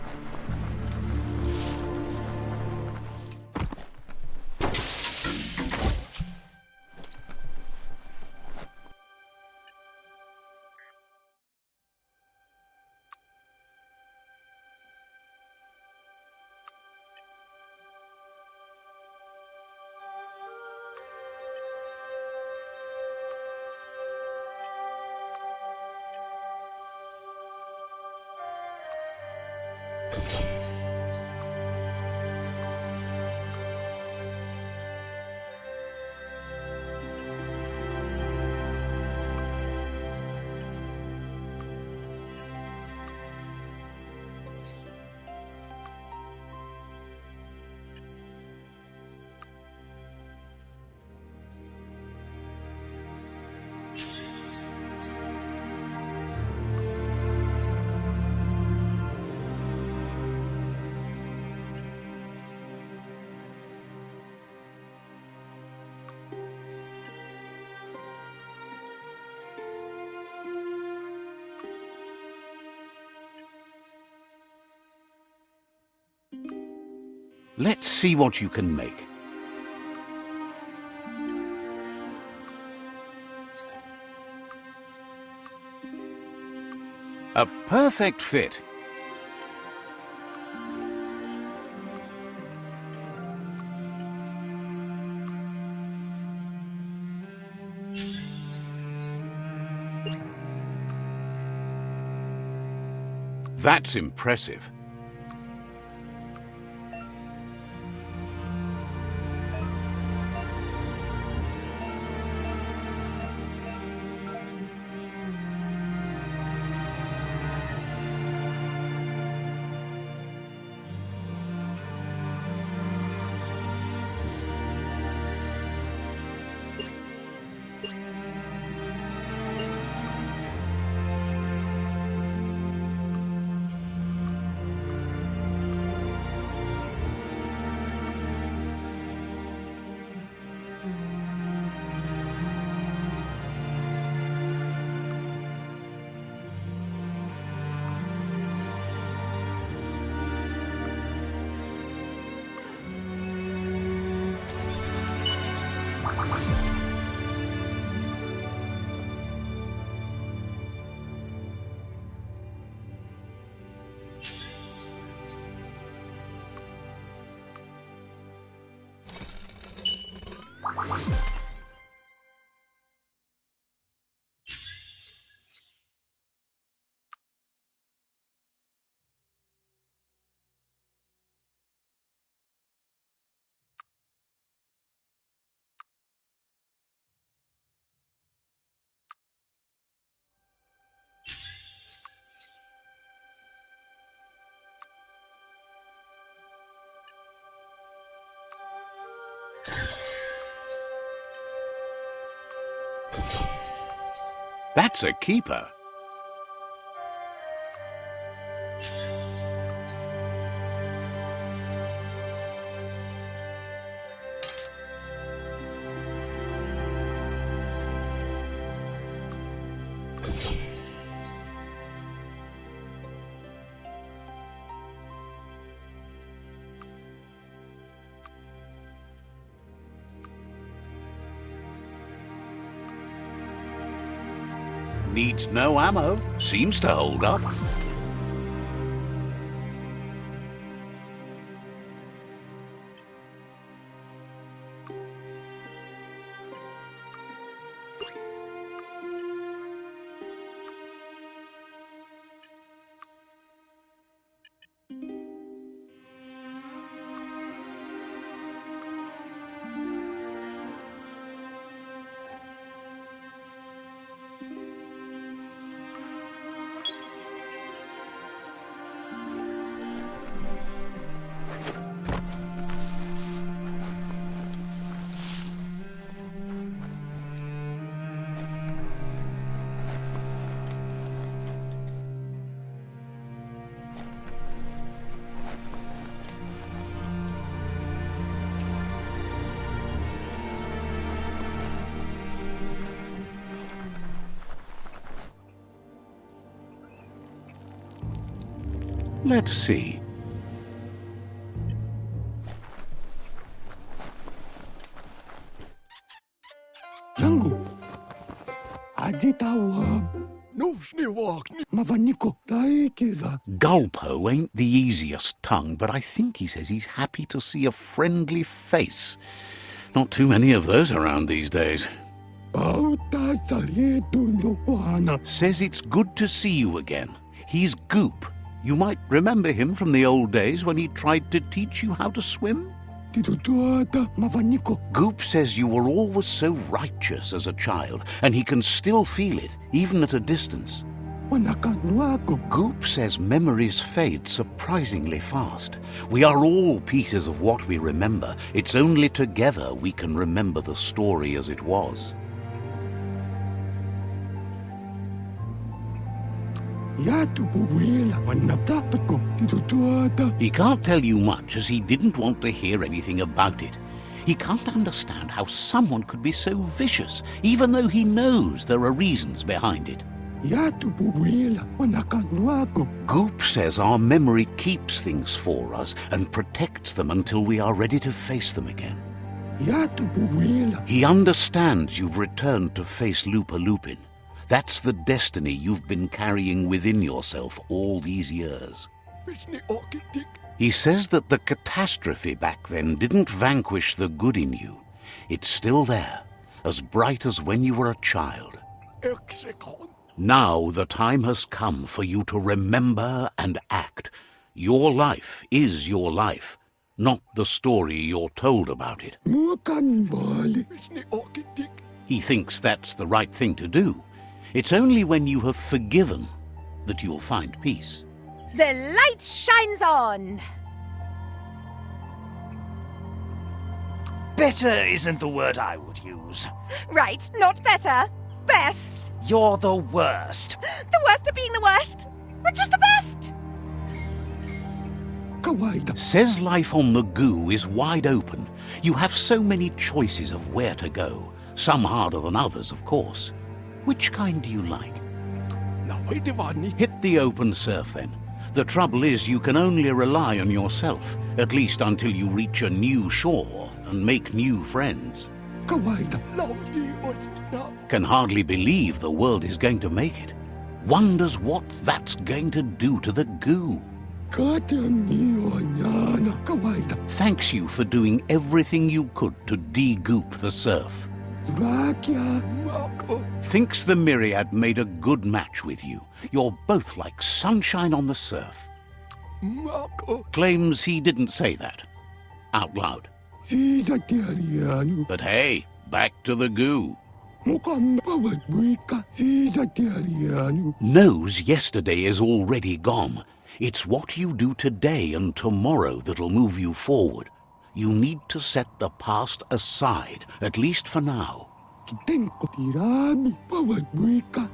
Let's see what you can make. A perfect fit. That's impressive. That's a keeper. Needs no ammo. Seems to hold up. Let's see. Jangu. Ajitawa. No, Mavaniko, Daikeza. Gulpo ain't the easiest tongue, but I think he says he's happy to see a friendly face. Not too many of those around these days. Says it's good to see you again. He's Goop. You might remember him from the old days when he tried to teach you how to swim. Goop says you were always so righteous as a child, and he can still feel it, even at a distance. Goop says memories fade surprisingly fast. We are all pieces of what we remember. It's only together we can remember the story as it was. He can't tell you much as he didn't want to hear anything about it. He can't understand how someone could be so vicious, even though he knows there are reasons behind it. Goop says our memory keeps things for us and protects them until we are ready to face them again. He understands you've returned to face Lupa Lupin. That's the destiny you've been carrying within yourself all these years. He says that the catastrophe back then didn't vanquish the good in you. It's still there, as bright as when you were a child. Now the time has come for you to remember and act. Your life is your life, not the story you're told about it. He thinks that's the right thing to do. It's only when you have forgiven that you'll find peace. The light shines on! Better isn't the word I would use. Right, not better. Best. You're the worst. The worst of being the worst. Which is the best? Says life on the goo is wide open. You have so many choices of where to go. Some harder than others, of course. Which kind do you like? Hit the open surf, then. The trouble is you can only rely on yourself, at least until you reach a new shore and make new friends. Can hardly believe the world is going to make it. Wonders what that's going to do to the goo. Thanks you for doing everything you could to de-goop the surf. Thinks the Myriad made a good match with you. You're both like sunshine on the surf. Claims he didn't say that out loud. But hey, back to the goo. Knows yesterday is already gone. It's what you do today and tomorrow that'll move you forward. You need to set the past aside, at least for now.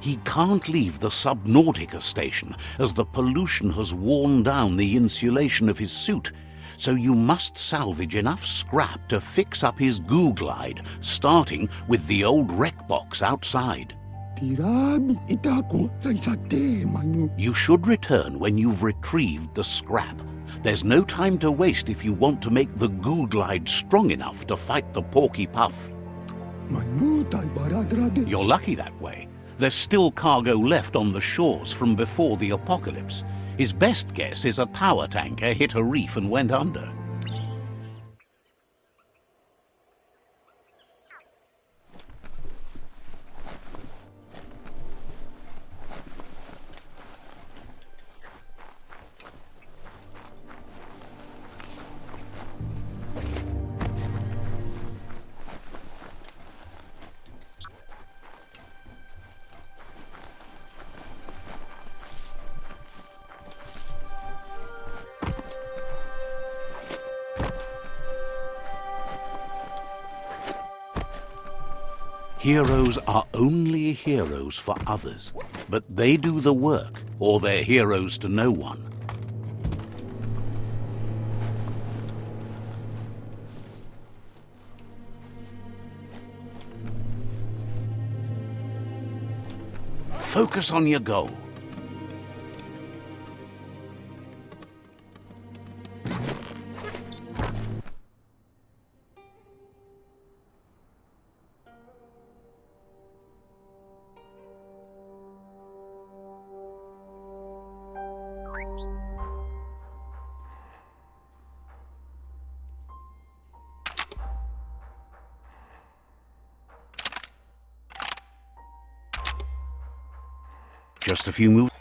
He can't leave the Subnautica station, as the pollution has worn down the insulation of his suit, so you must salvage enough scrap to fix up his goo glide, starting with the old wreck box outside. You should return when you've retrieved the scrap. There's no time to waste if you want to make the goo glide strong enough to fight the Porky Puff. You're lucky that way. There's still cargo left on the shores from before the apocalypse. His best guess is a power tanker hit a reef and went under. Heroes are only heroes for others, but they do the work, or they're heroes to no one. Focus on your goal. Just a few moves.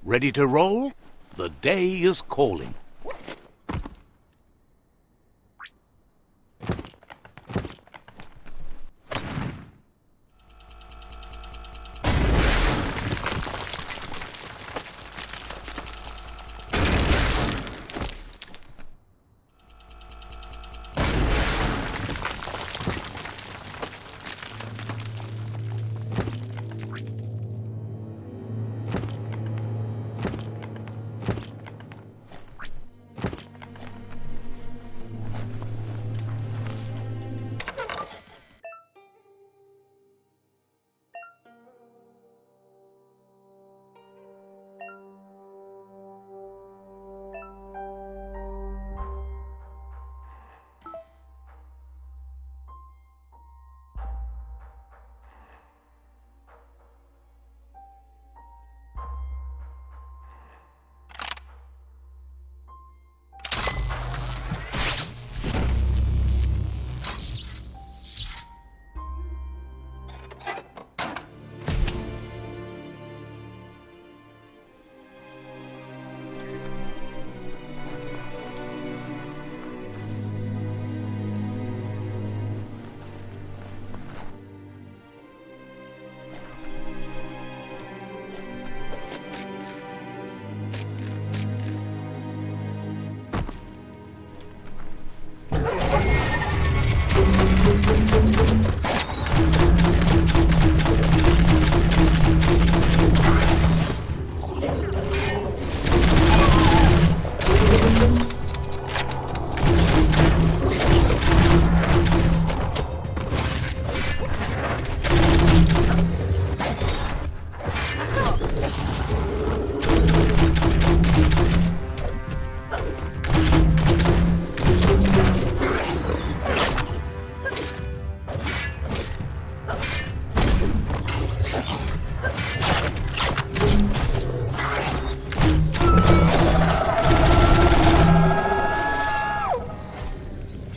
Ready to roll? The day is calling.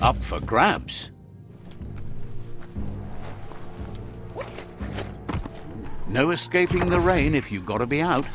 Up for grabs. No escaping the rain if you've got to be out.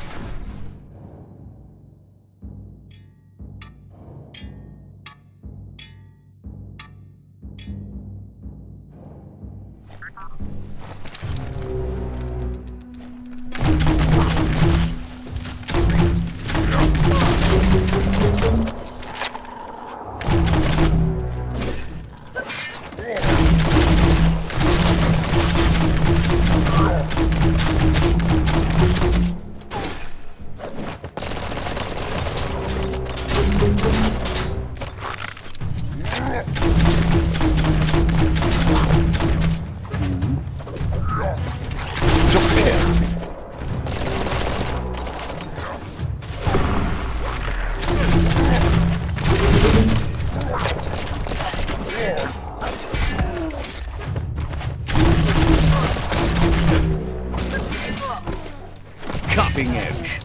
Cutting edge.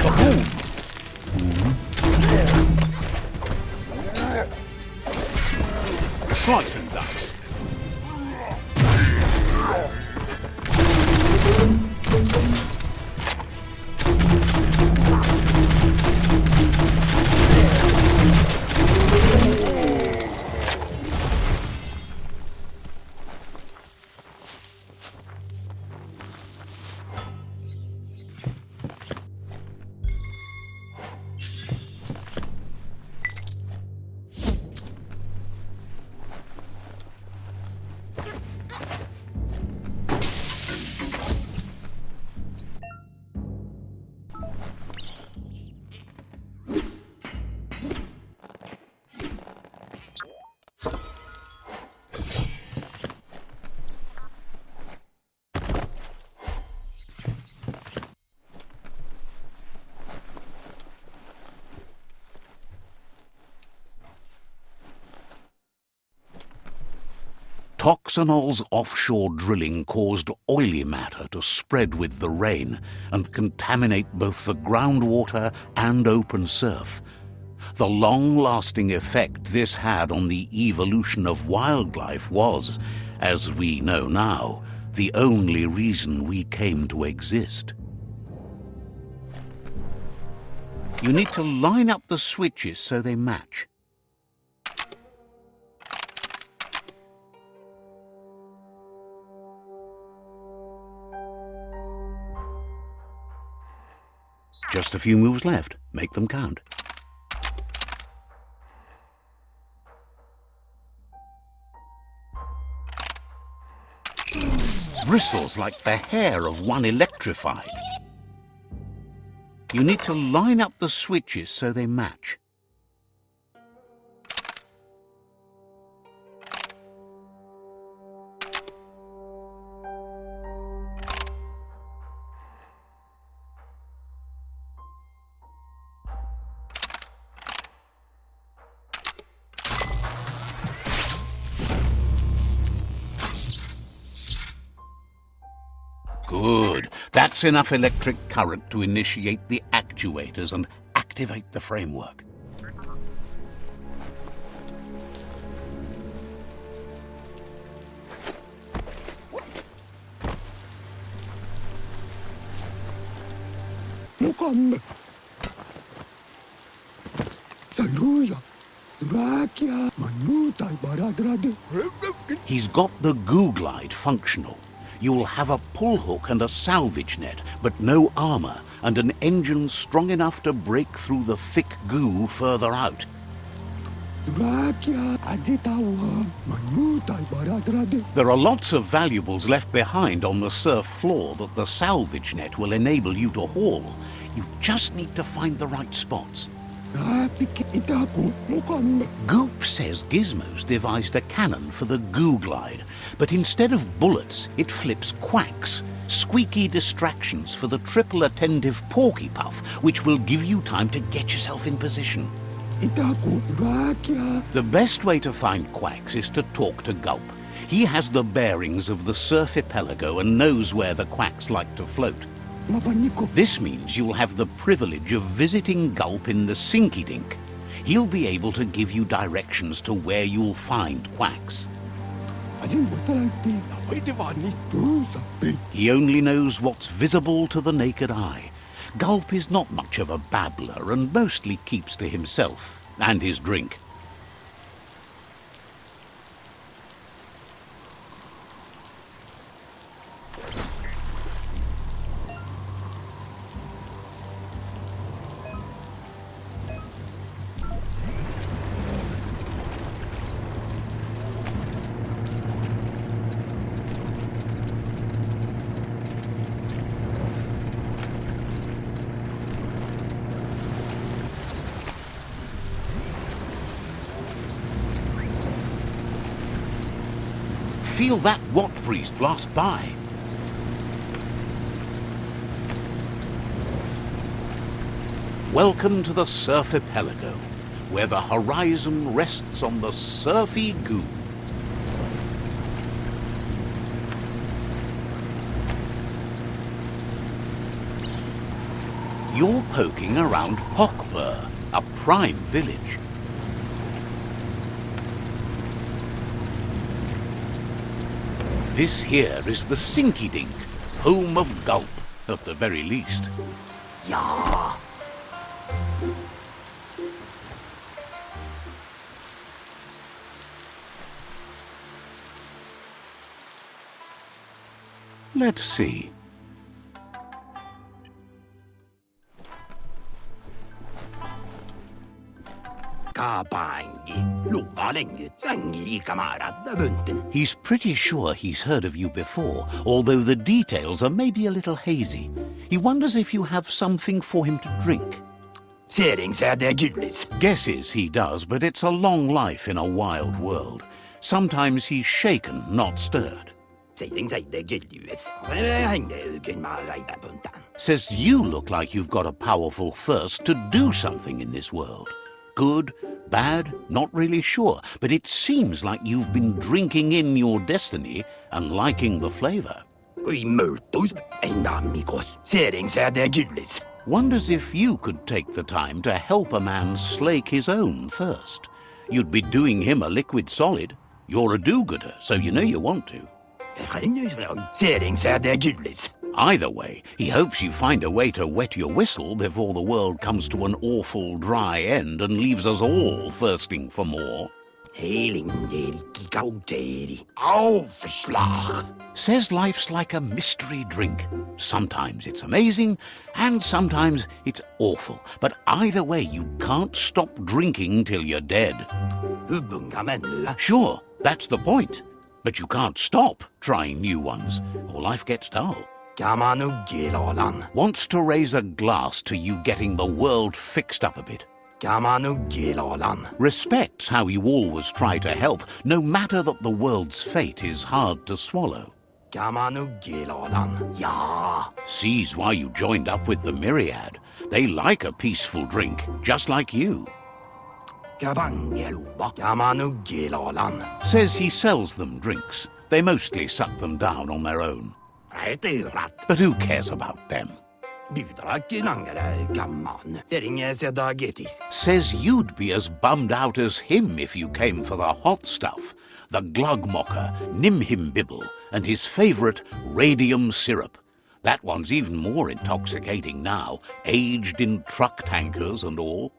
Kaboom! Slice and dice. Toxanol's offshore drilling caused oily matter to spread with the rain and contaminate both the groundwater and open surf. The long-lasting effect this had on the evolution of wildlife was, as we know now, the only reason we came to exist. You need to line up the switches so they match. Just a few moves left. Make them count. Bristles like the hair of one electrified. You need to line up the switches so they match. Good. That's enough electric current to initiate the actuators and activate the framework. He's got the goo glide functional. You'll have a pull hook and a salvage net, but no armor, and an engine strong enough to break through the thick goo further out. There are lots of valuables left behind on the surf floor that the salvage net will enable you to haul. You just need to find the right spots. Goop says Gizmo's devised a cannon for the goo glide, but instead of bullets, it flips quacks, squeaky distractions for the triple attentive porky puff, which will give you time to get yourself in position. The best way to find quacks is to talk to Gulp. He has the bearings of the surf archipelago and knows where the quacks like to float. This means you'll have the privilege of visiting Gulp in the Sinky Dink. He'll be able to give you directions to where you'll find quacks. He only knows what's visible to the naked eye. Gulp is not much of a babbler and mostly keeps to himself and his drink. Feel that watt breeze blast by. Welcome to the surf archipelago, where the horizon rests on the surfy goo. You're poking around Hockbur, a prime village. This here is the Sinky Dink, home of Gulp, at the very least. Yeah. Let's see. He's pretty sure he's heard of you before, although the details are maybe a little hazy. He wonders if you have something for him to drink. Guesses he does, but it's a long life in a wild world. Sometimes he's shaken, not stirred. Says you look like you've got a powerful thirst to do something in this world. Good, Bad? Not really sure, but it seems like you've been drinking in your destiny and liking the flavor. Wonders if you could take the time to help a man slake his own thirst. You'd be doing him a liquid solid. You're a do-gooder, so you know you want to. Either way, he hopes you find a way to wet your whistle before the world comes to an awful dry end and leaves us all thirsting for more. Says life's like a mystery drink. Sometimes it's amazing, and sometimes it's awful. But either way, you can't stop drinking till you're dead. Sure, that's the point. But you can't stop trying new ones, or life gets dull. Wants to raise a glass to you getting the world fixed up a bit. Respects how you always try to help, no matter that the world's fate is hard to swallow. Sees why you joined up with the myriad. They like a peaceful drink, just like you. Says he sells them drinks. They mostly suck them down on their own. But who cares about them? Says you'd be as bummed out as him if you came for the hot stuff. The glugmocker, nimhimbibble, and his favourite radium syrup. That one's even more intoxicating now, aged in truck tankers and all.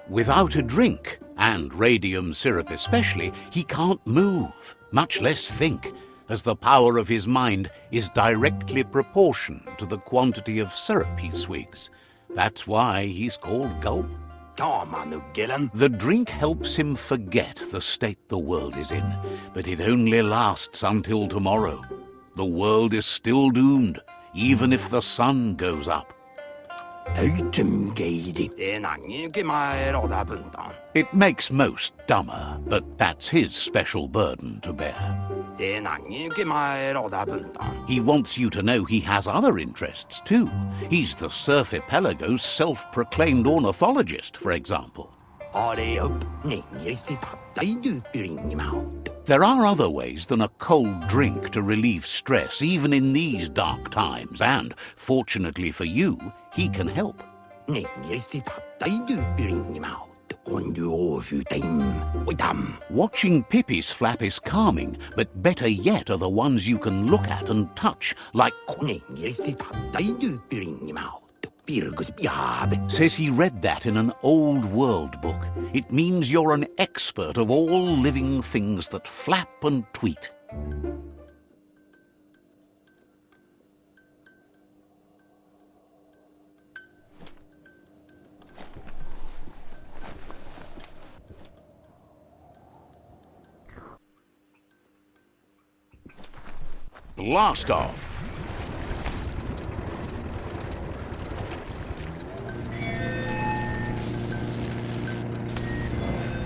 Without a drink, and radium syrup especially, he can't move, much less think, as the power of his mind is directly proportioned to the quantity of syrup he swigs. That's why he's called Gulp. The drink helps him forget the state the world is in, but it only lasts until tomorrow. The world is still doomed, even if the sun goes up. It makes most dumber, but that's his special burden to bear. He wants you to know he has other interests too. He's the Surfipelago's self-proclaimed ornithologist, for example. There are other ways than a cold drink to relieve stress, even in these dark times, and, fortunately for you, he can help. Watching Pippi's flap is calming, but better yet are the ones you can look at and touch, like... Says he read that in an old world book. It means you're an expert of all living things that flap and tweet. Blast off!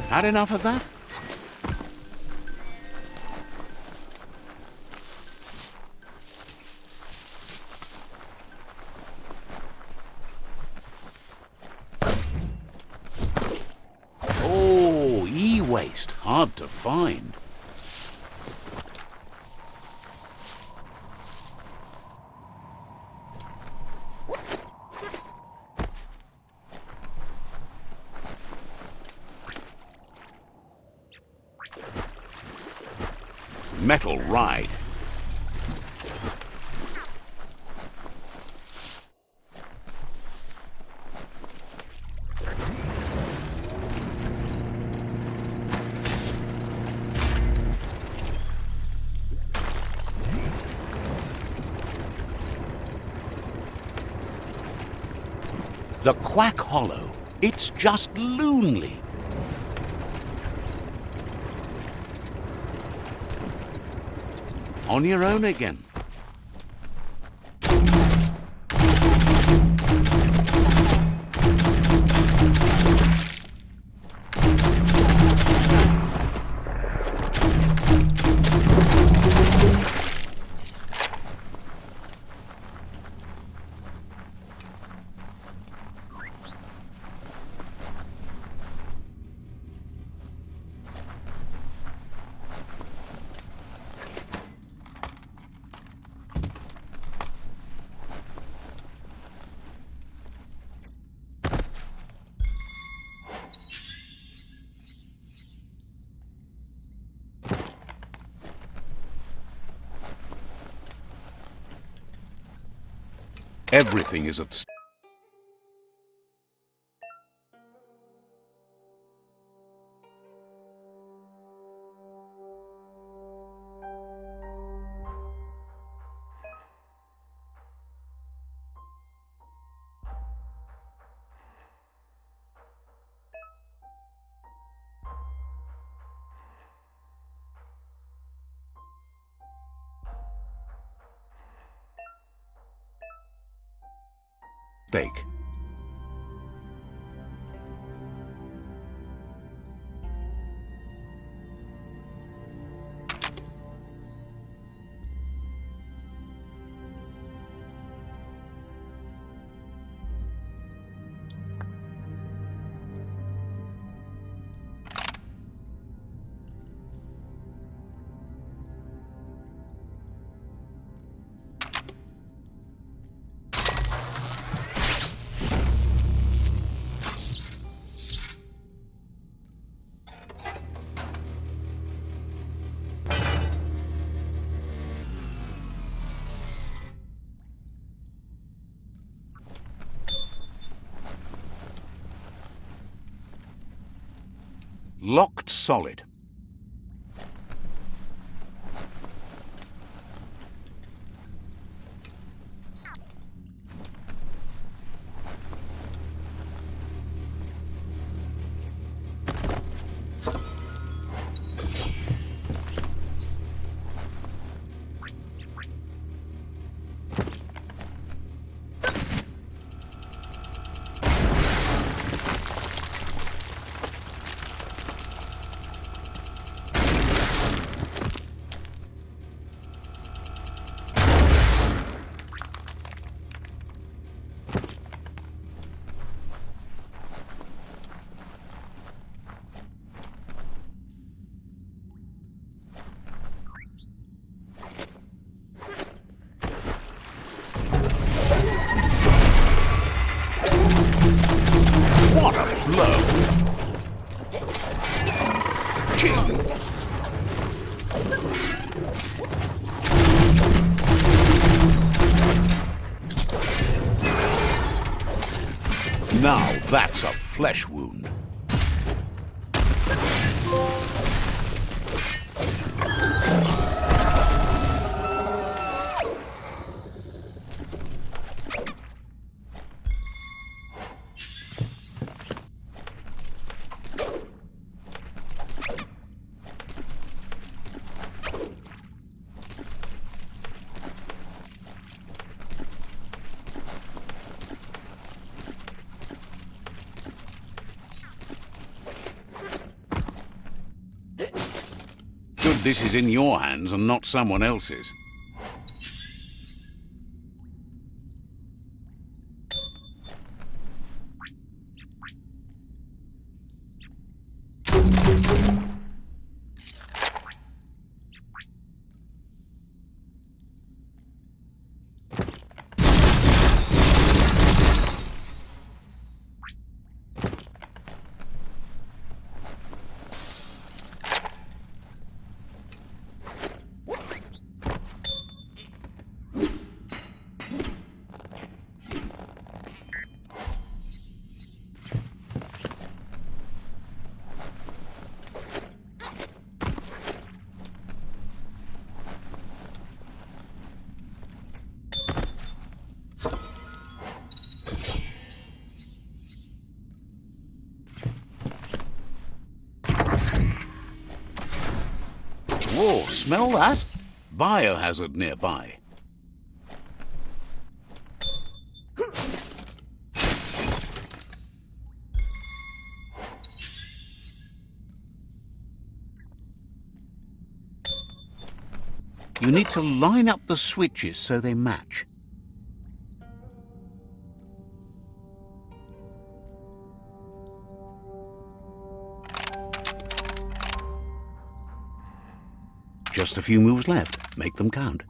Had enough of that? Oh, e-waste. Hard to find. Metal ride. The Quack Hollow. It's just lonely. On your own again. Everything is at stake. Locked solid. What a blow! Now that's a flesh wound. Good this is in your hands and not someone else's. Whoa, smell that? Biohazard nearby. You need to line up the switches so they match. Just a few moves left. Make them count.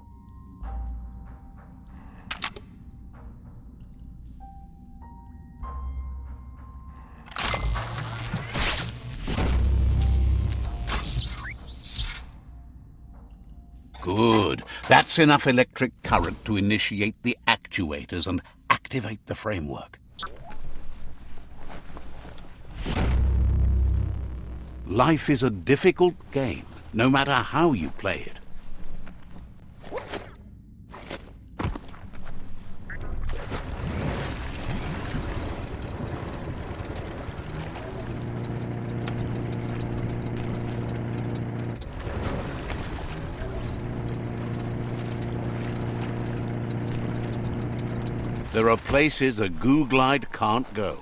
Good. That's enough electric current to initiate the active actuators and activate the framework. Life is a difficult game, no matter how you play it. There are places a goo glide can't go.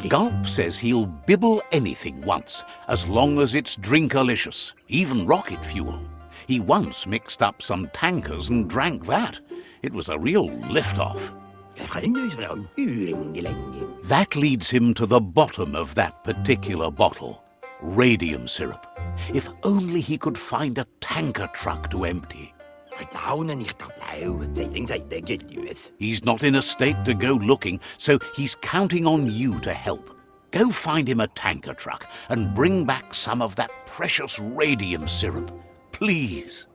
Gulp says he'll bibble anything once, as long as it's drinkalicious, even rocket fuel. He once mixed up some tankers and drank that. It was a real lift-off. That leads him to the bottom of that particular bottle. Radium syrup. If only he could find a tanker truck to empty. He's not in a state to go looking, so he's counting on you to help. Go find him a tanker truck and bring back some of that precious radium syrup. Please.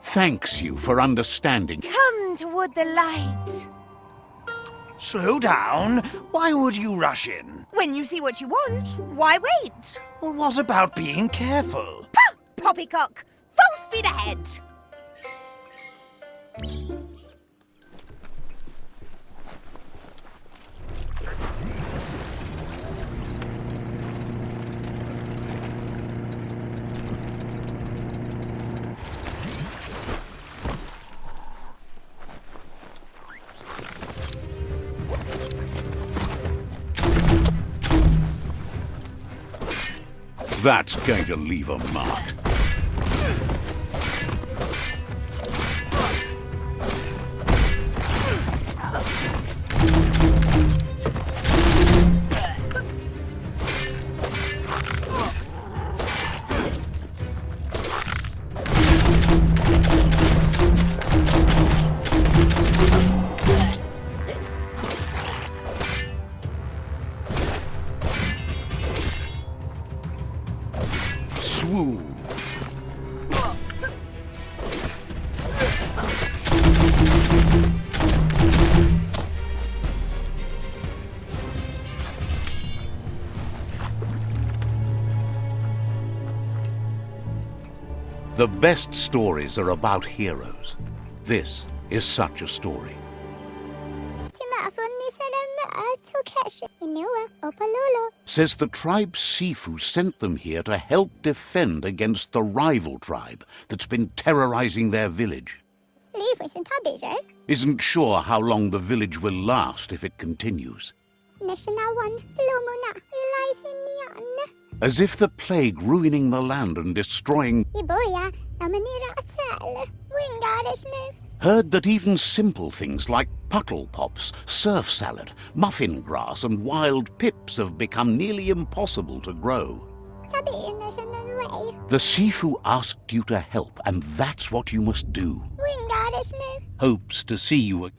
Thanks you for understanding. Come toward the light. Slow down. Why would you rush in? When you see what you want, why wait? Well, what about being careful? Pah! Poppycock! Full speed ahead! That's going to leave a mark. Swoo. The best stories are about heroes. This is such a story. Says the tribe Sifu sent them here to help defend against the rival tribe that's been terrorizing their village. Isn't sure how long the village will last if it continues. As if the plague ruining the land and destroying... Heard that even simple things like puddle pops, surf salad, muffin grass and wild pips have become nearly impossible to grow. The Sifu asked you to help, and that's what you must do. Hopes to see you again.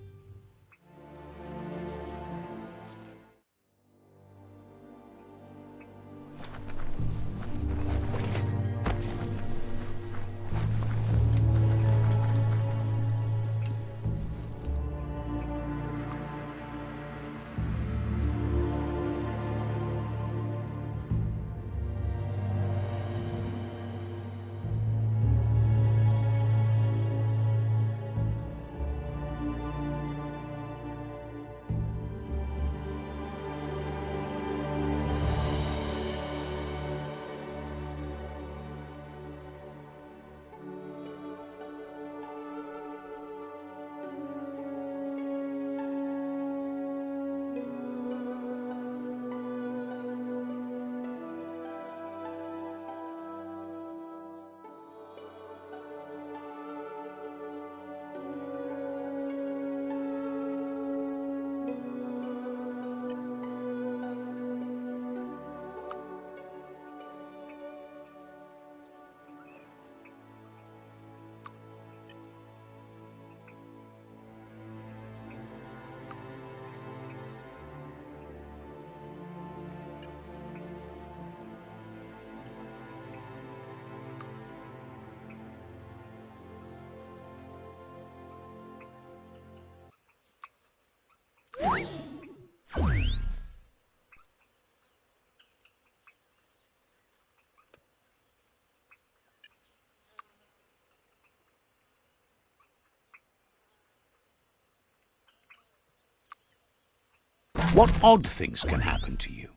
What odd things can happen to you?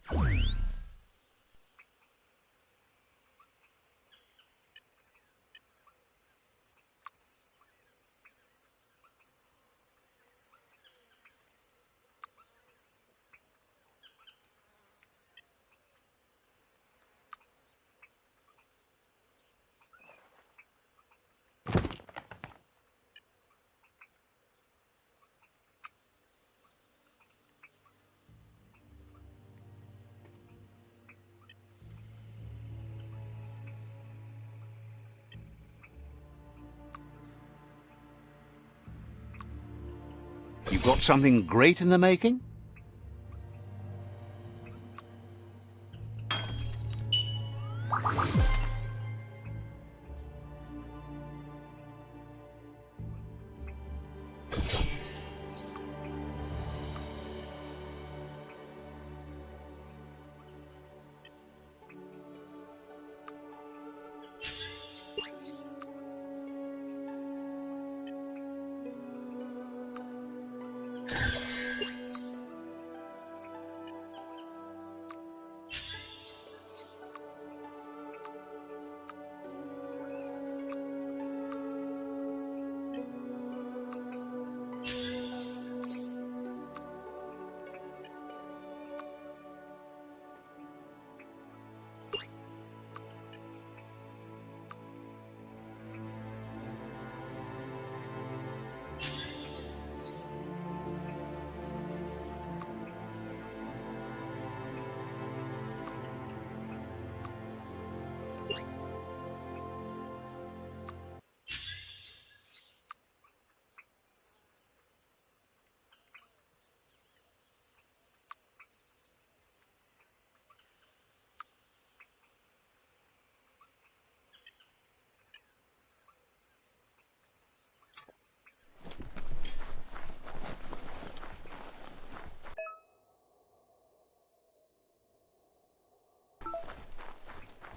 You've got something great in the making?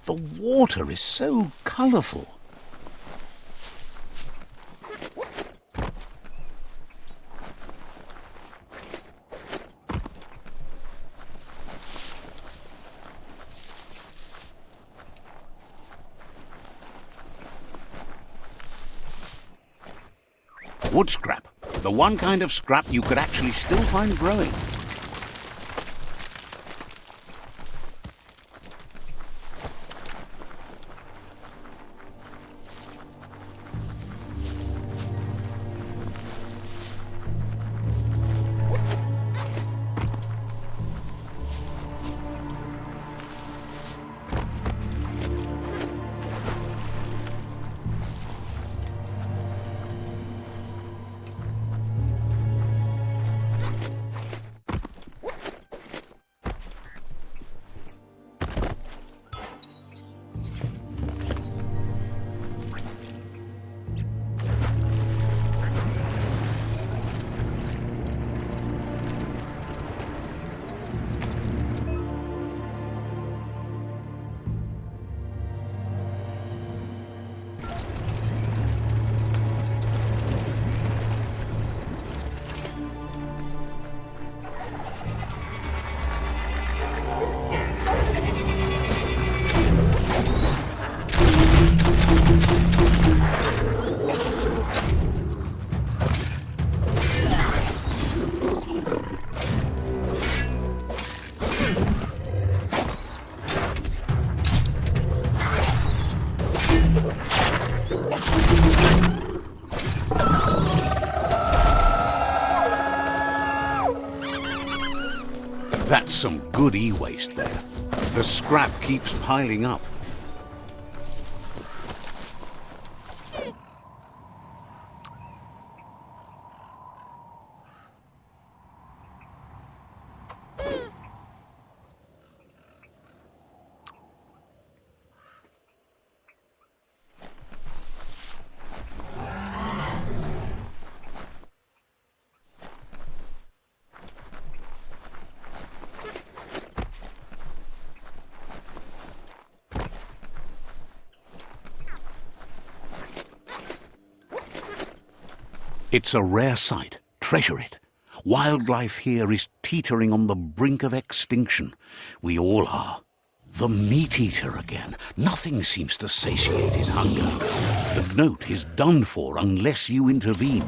The water is so colourful. Wood scrap. The one kind of scrap you could actually still find growing. That's some good e-waste there. The scrap keeps piling up. It's a rare sight. Treasure it. Wildlife here is teetering on the brink of extinction. We all are. The meat-eater again. Nothing seems to satiate his hunger. The note is done for unless you intervene.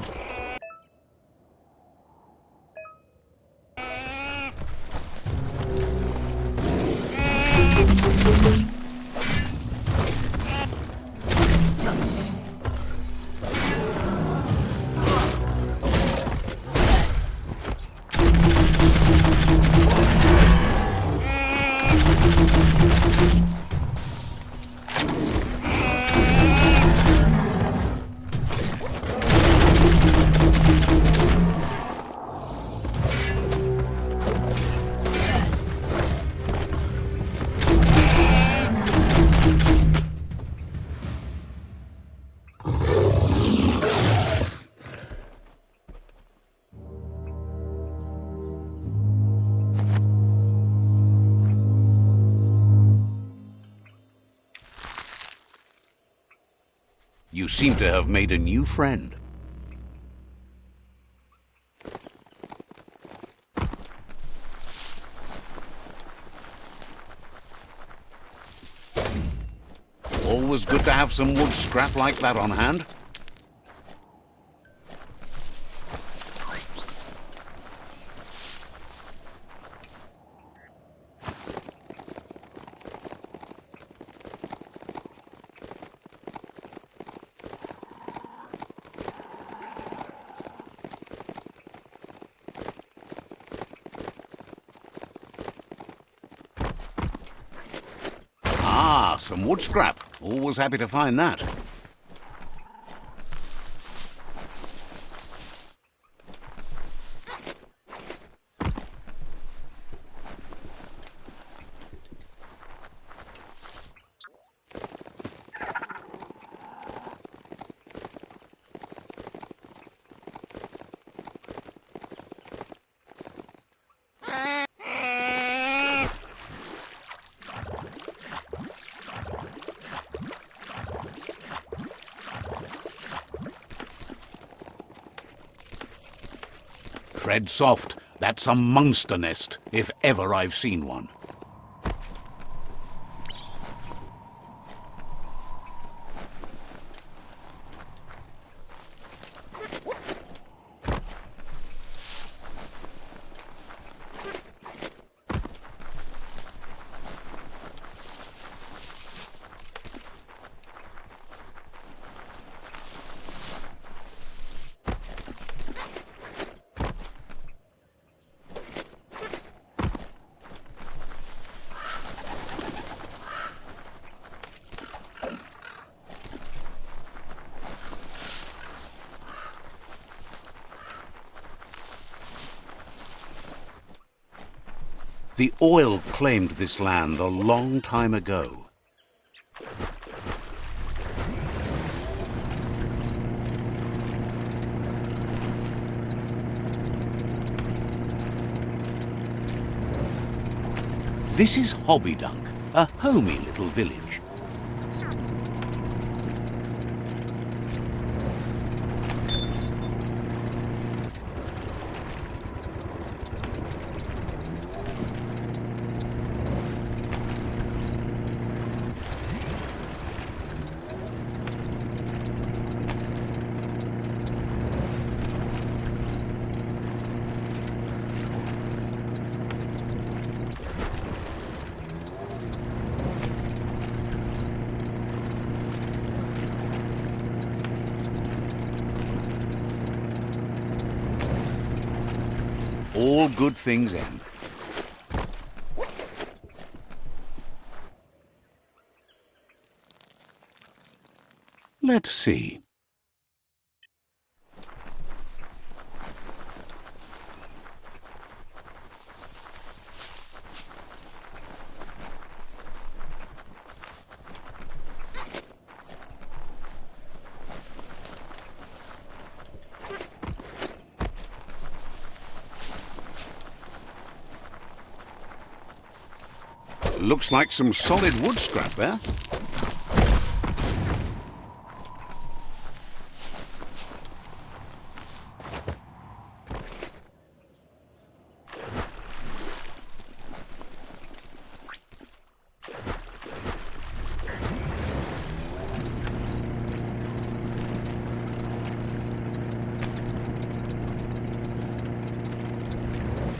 You seem to have made a new friend. Always good to have some wood scrap like that on hand. Some wood scrap. Always happy to find that. Tread soft. That's a monster nest, if ever I've seen one. The oil claimed this land a long time ago. This is Hobbydunk, a homey little village. All good things end. Let's see. Looks like some solid wood scrap there.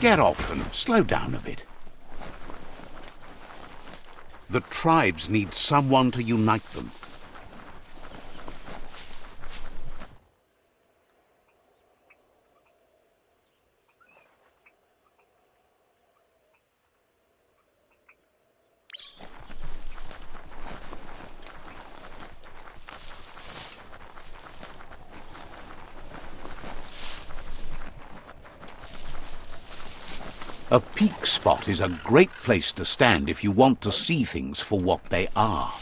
Get off and slow down a bit. The tribes need someone to unite them. A peak spot is a great place to stand if you want to see things for what they are.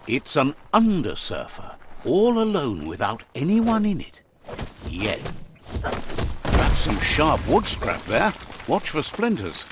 It's an undersurfer, all alone without anyone in it. Yet. That's some sharp wood scrap there. Watch for splinters.